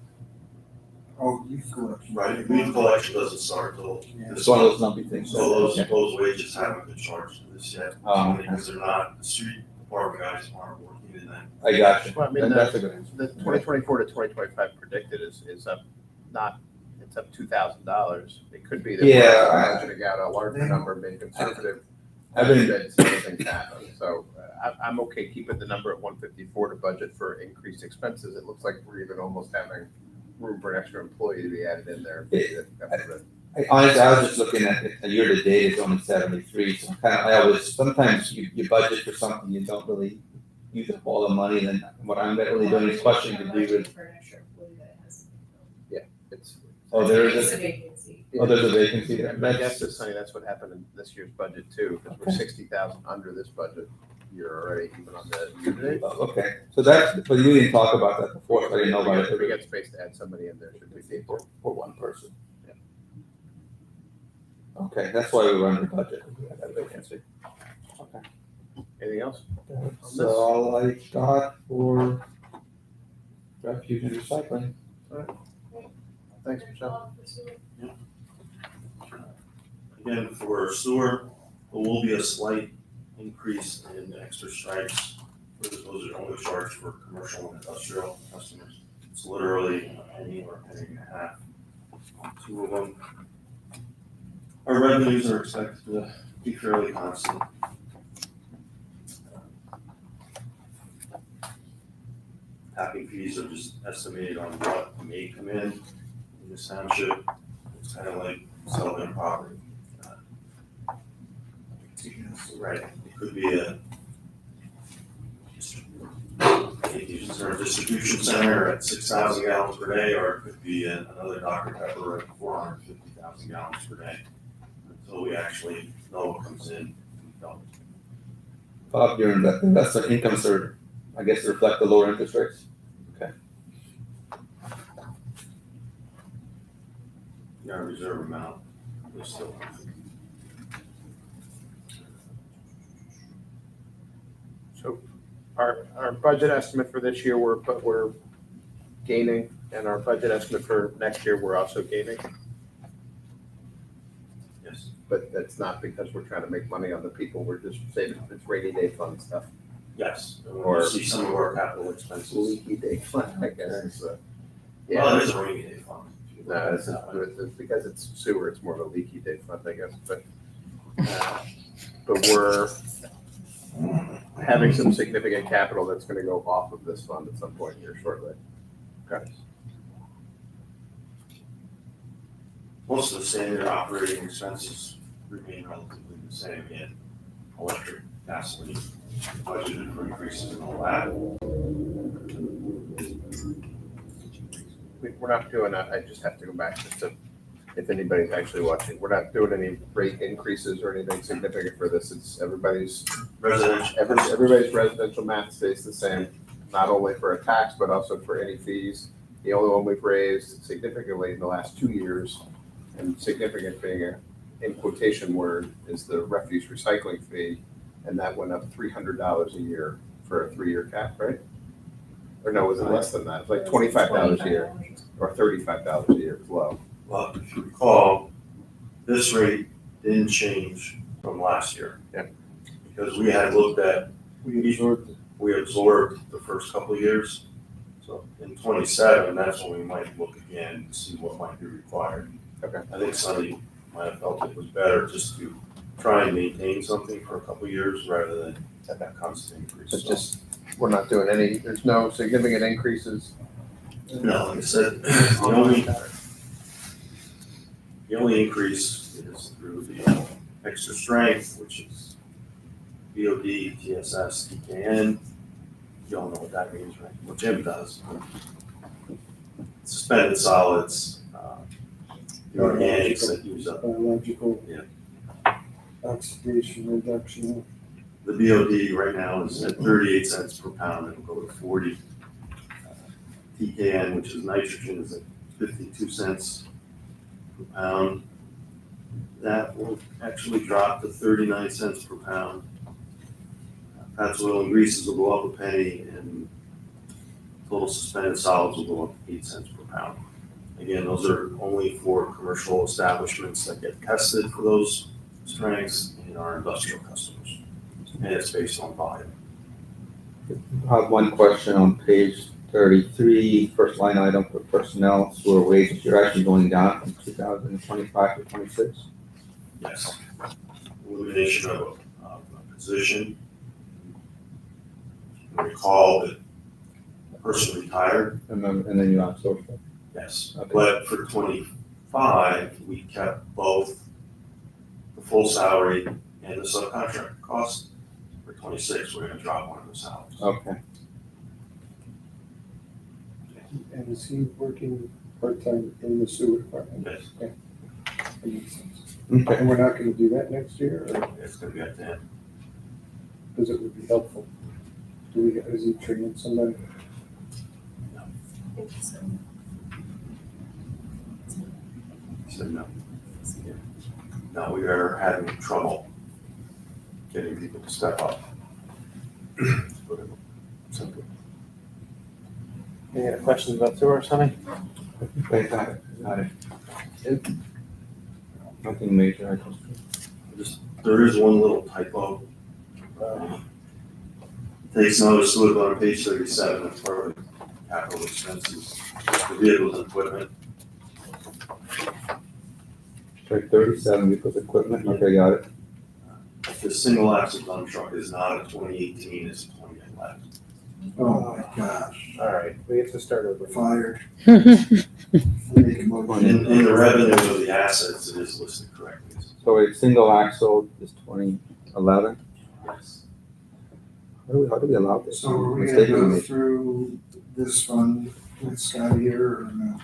oh, youth collection. right, leaf collection doesn't start till Yeah. this It's one of month. those lumpy things. So Yeah. those wages haven't been charged for this yet, Oh, okay. because they're not, the street department guys aren't working in that. I got you. Well, I mean, Then that's a good answer. The 2024 to 2025 predicted is up, it's up $2,000. It could be that Yeah, we're budgeting out a larger number, being conservative. I've been- That some other things happen. So I'm okay keeping the number at 154 to budget for increased expenses. It looks like we're even almost having room for an extra employee to be added in there. Honestly, I was just looking at it, a year to date is only 73, so I always, sometimes you budget for something, you don't really use up all the money, then what I'm really doing is questioning to do with, For an extra employee that has. It's, oh, there It's is a a, vacancy. oh, there's a vacancy there. My guess is, Sonny, that's what happened in this year's budget too, because we're Okay. 60,000 under this budget. You're already even on the year to date. Okay, so that's, but you didn't talk about that before, so I didn't know about If we it got space to add somebody in there, should we be? for one person. Okay, that's why we run the budget. We have that vacancy. Okay. Anything else? That's all I got for refuge and recycling. Thanks, Michelle. Again, for sewer, there will be a slight increase in extra stripes. Those are only charged for commercial and industrial customers. It's literally a penny or a penny and a half on two of them. Our revenues are expected to be fairly constant. Tapping fees are just estimated on what may come in this township. It's kind of like selling property. Right, it could be a distribution center at 6,000 gallons per day, or it could be another Dr. Pepper at 450,000 gallons per day. Until we actually know what comes in, we don't. Bob, that's the income surge, I guess, to reflect the lower interest rates? Okay. Our reserve amount is still. So our budget estimate for this year, we're gaining, and our budget estimate for next year, we're also gaining. Yes. But that's not because we're trying to make money on the people, we're just saving, it's rainy day fund stuff. Yes, and Or- we'll see some of our capital expenses. Leaky day fund, I guess, is, Well, yeah. it is a rainy day fund. No, it's because it's sewer, it's more of a leaky day fund, I guess, but we're having some significant capital that's gonna go off of this fund at some point here shortly. Okay. Most of the standard operating expenses remain relatively the same in electric, gasoline, budgeted for increases in all that. We're not doing I just have to go back just to, if anybody's actually watching, we're not doing any rate increases or anything significant for this. It's everybody's residential math stays the same, not only for a tax, but also for any fees. The only one we've raised significantly in the last 2 years, and significant being in quotation word, is the refuse recycling fee, and that went up $300 a year for a 3-year cap, right? Or no, was it less than that? It's like $25 a year, or $35 a year as well. Well, if you recall, this rate didn't change from last year. Yeah. Because we had looked at, We absorbed the first couple of years. So in 27, that's when we might look again and see what might be required. Okay. I think Sonny might have felt it was better just to try and maintain something for a couple of years rather than have that constant increase. It's just, we're not doing any, there's no significant increases. No, like I said, the only increase is through the extra strength, which is BOD, TSS, TKN. You all know what that means, right? Well, Jim does. Suspended solids, the organics that use up. Biological. Yeah. Oxidation reduction. The BOD right now is at 38 cents per pound, it'll go to 40. TKN, which is nitrogen, is at 52 cents per pound. That will actually drop to 39 cents per pound. Fats, oil, and greases will go up a penny, and total suspended solids will go up 8 cents per pound. Again, those are only for commercial establishments that get tested for those strengths and our industrial customers. And it's based on volume. I have one question on page 33, first line item for personnel, sewer wages. You're actually going down from 2025 to 26. Yes. Elimination of a position. Recall that the person retired. And then you outsource it. Yes. Okay. But for 25, we kept both the full salary and the subcontract cost. For 26, we're gonna drop one of the salaries. Okay. And is he working part-time in the sewer department? Yes, That makes sense. Okay. And we're not gonna do that next year, or it's gonna be at the end. because it would be helpful? Is he training somebody? So no. Now we are having trouble getting people to step up. Put it simply. Any other questions about sewer, Sonny? Got it. Nothing major, I just. There is one little typo. Takes notice to it on page 37, it's part of the capital expenses, the vehicles and equipment. Like 37, because equipment, okay, got it. The single axle dump truck is not a 2018, it's a 2011. Oh my gosh, All right, we have to start over. fired. Make a motion. In the revenue of the assets, it is listed correctly. So a single axle is 2011. Yes. How do we allow this? So are we gonna Mistaken go me. through this fund with Scott here or no?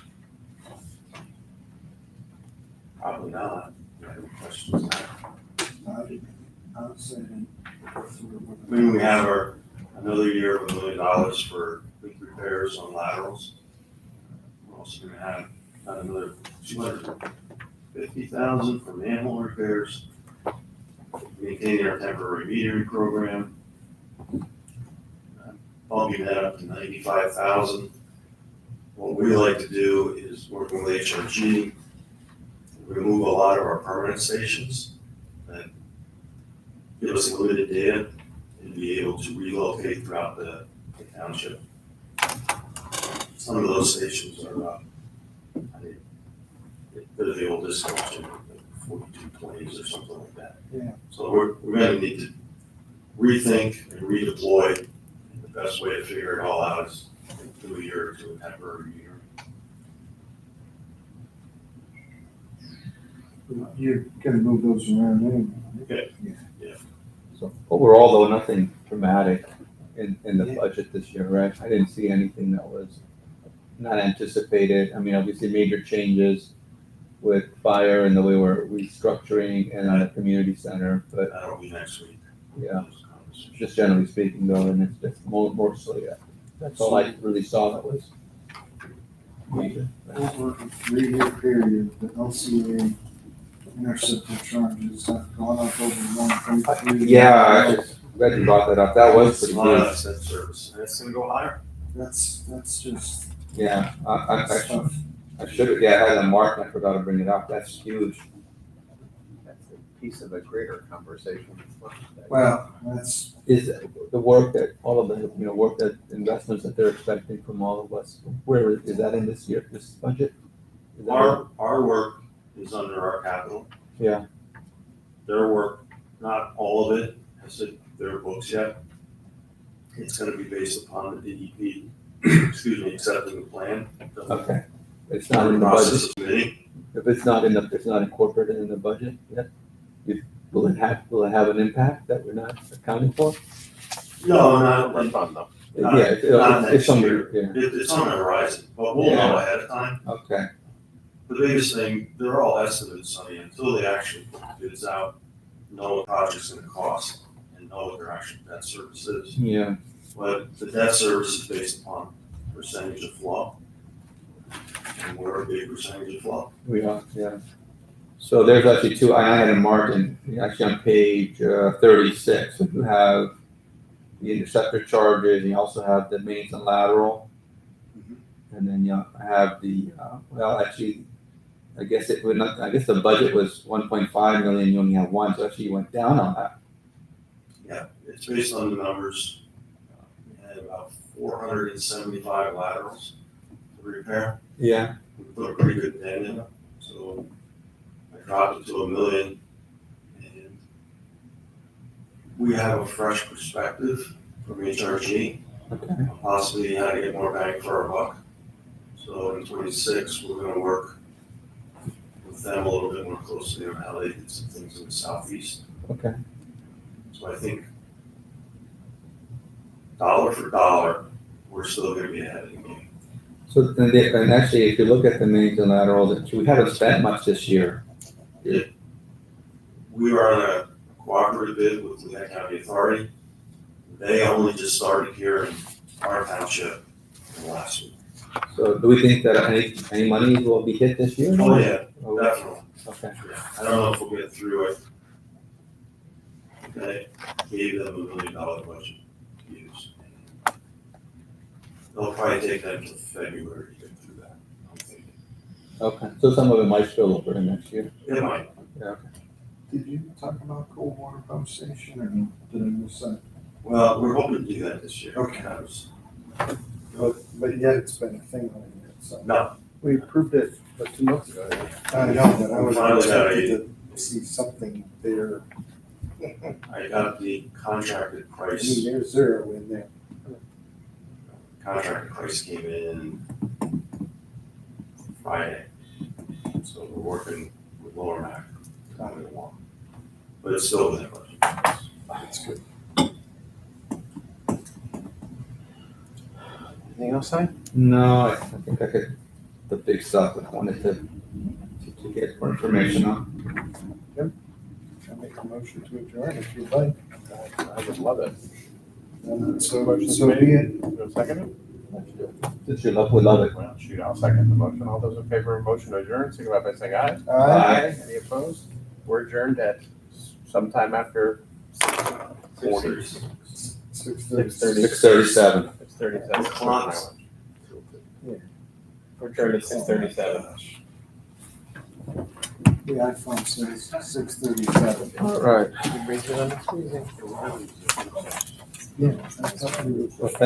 Probably not. You have any questions? I would say then go through it with. I mean, we have another year of $1 million for leak repairs on laterals. We're also gonna have another 250,000 for manhole repairs, maintaining our temporary metering program, bumping that up to 95,000. What we like to do is working with HRG, remove a lot of our permanent stations that give us limited data and be able to relocate throughout the township. Some of those stations are, they're the old discounts, 4220s or something like that. Yeah. So we're gonna need to rethink and redeploy. And the best way to figure it all out is do a year to a temporary year. You're gonna move those around anyway. Okay. So overall, though, nothing dramatic in the Yeah. budget this year, right? I didn't see anything that was not anticipated. I mean, obviously major changes with fire and the way we're restructuring and the community center, but That'll be next week. yeah, just generally speaking though, and it's just more so, yeah. That's all I really saw that was major. Over a 3-year period, the LCA interceptor charges have gone up over 1.3. Yeah, I just glad you brought that up. That was It's pretty a lot of huge. that service, and it's gonna go higher. That's just Yeah, stuff. I should have, yeah, I had a mark and I forgot to bring it up. That's huge. That's a piece of a greater conversation. Well, that's, Is the work that, all of the, work that investments that they're expecting from all of us, where is that in this year, this budget? Is that Our work is under our capital. Yeah. Their work, not all of it, has hit their books yet. It's gonna be based upon the DEP, accepting the plan. Okay, it's not in the Process budget. of committee. If it's not incorporated in the budget yet, will it have an impact that we're not accounting for? No, not, We're fun though. Not- Yeah, not it's next under, year. yeah, it's on the horizon, but we'll know ahead of time. okay, The biggest thing, they're all estimates, I mean, until they actually put the bids out, know what the project's gonna cost, and know what their actual debt service is. yeah, But the debt service is based upon percentage of flow. And we're a big percentage of flow. we are, yeah. So there's actually two, I had a mark in, actually on page 36, so you have the interceptor charges, you also have the mains and lateral. And then you have the, actually, I guess the budget was 1.5 million, you only have one, so actually you went down on that. Yeah, it's based on the numbers. We had about 475 laterals to repair. Yeah. We put a pretty good band in, so I dropped it to $1 million. And we have a fresh perspective from HRG, Okay. possibly how to get more bang for our buck. So in 26, we're gonna work with them a little bit more closely on how they did some things in the southeast. Okay. So I think dollar for dollar, we're still gonna be ahead of the game. So, and actually, if you look at the mains and laterals, we haven't spent much this year. We are on a cooperative bid with Lehigh County Authority. They only just started here in our township in the last week. So do we think that any money will be hit this year? Oh, yeah, Oh, definitely. okay. Yeah, I don't know if we'll get through it. Okay, gave them $1 million budget to use. They'll probably take that until February to get through that, I'm thinking. Okay, so some of it might spill over in next year. It might. Yeah, okay. Did you talk about cold water pump station or did I miss that? Well, we're hoping to do that this year. Okay. That was- But yet it's been a thing on it, so. No, We approved it, 2 months ago. I know, but I was Finally got expecting to see something there. I got the contracted I price. mean, there's zero in there. Contracted price came in Friday. So we're working with Lower Mac, moving along. But it's still within budget. That's good. Anything else, Si? No, I think I could, the big stuff that I wanted to get more information on. I make a motion to adjourn if you'd like. I would love it. So Motion's be made. it. You want to second it? Since you love, we love it. Well, shoot, I'll second the motion. All those in favor of motion to adjourn, signify by saying aye. Aye. Any opposed? We're adjourned at sometime after 40. 6:30. 6:37. 6:37. Clocks. We're adjourned at 6:37. The iPhone says 6:37. All right. Good reason I'm squeezing. Yeah. that's what we were- Well, thank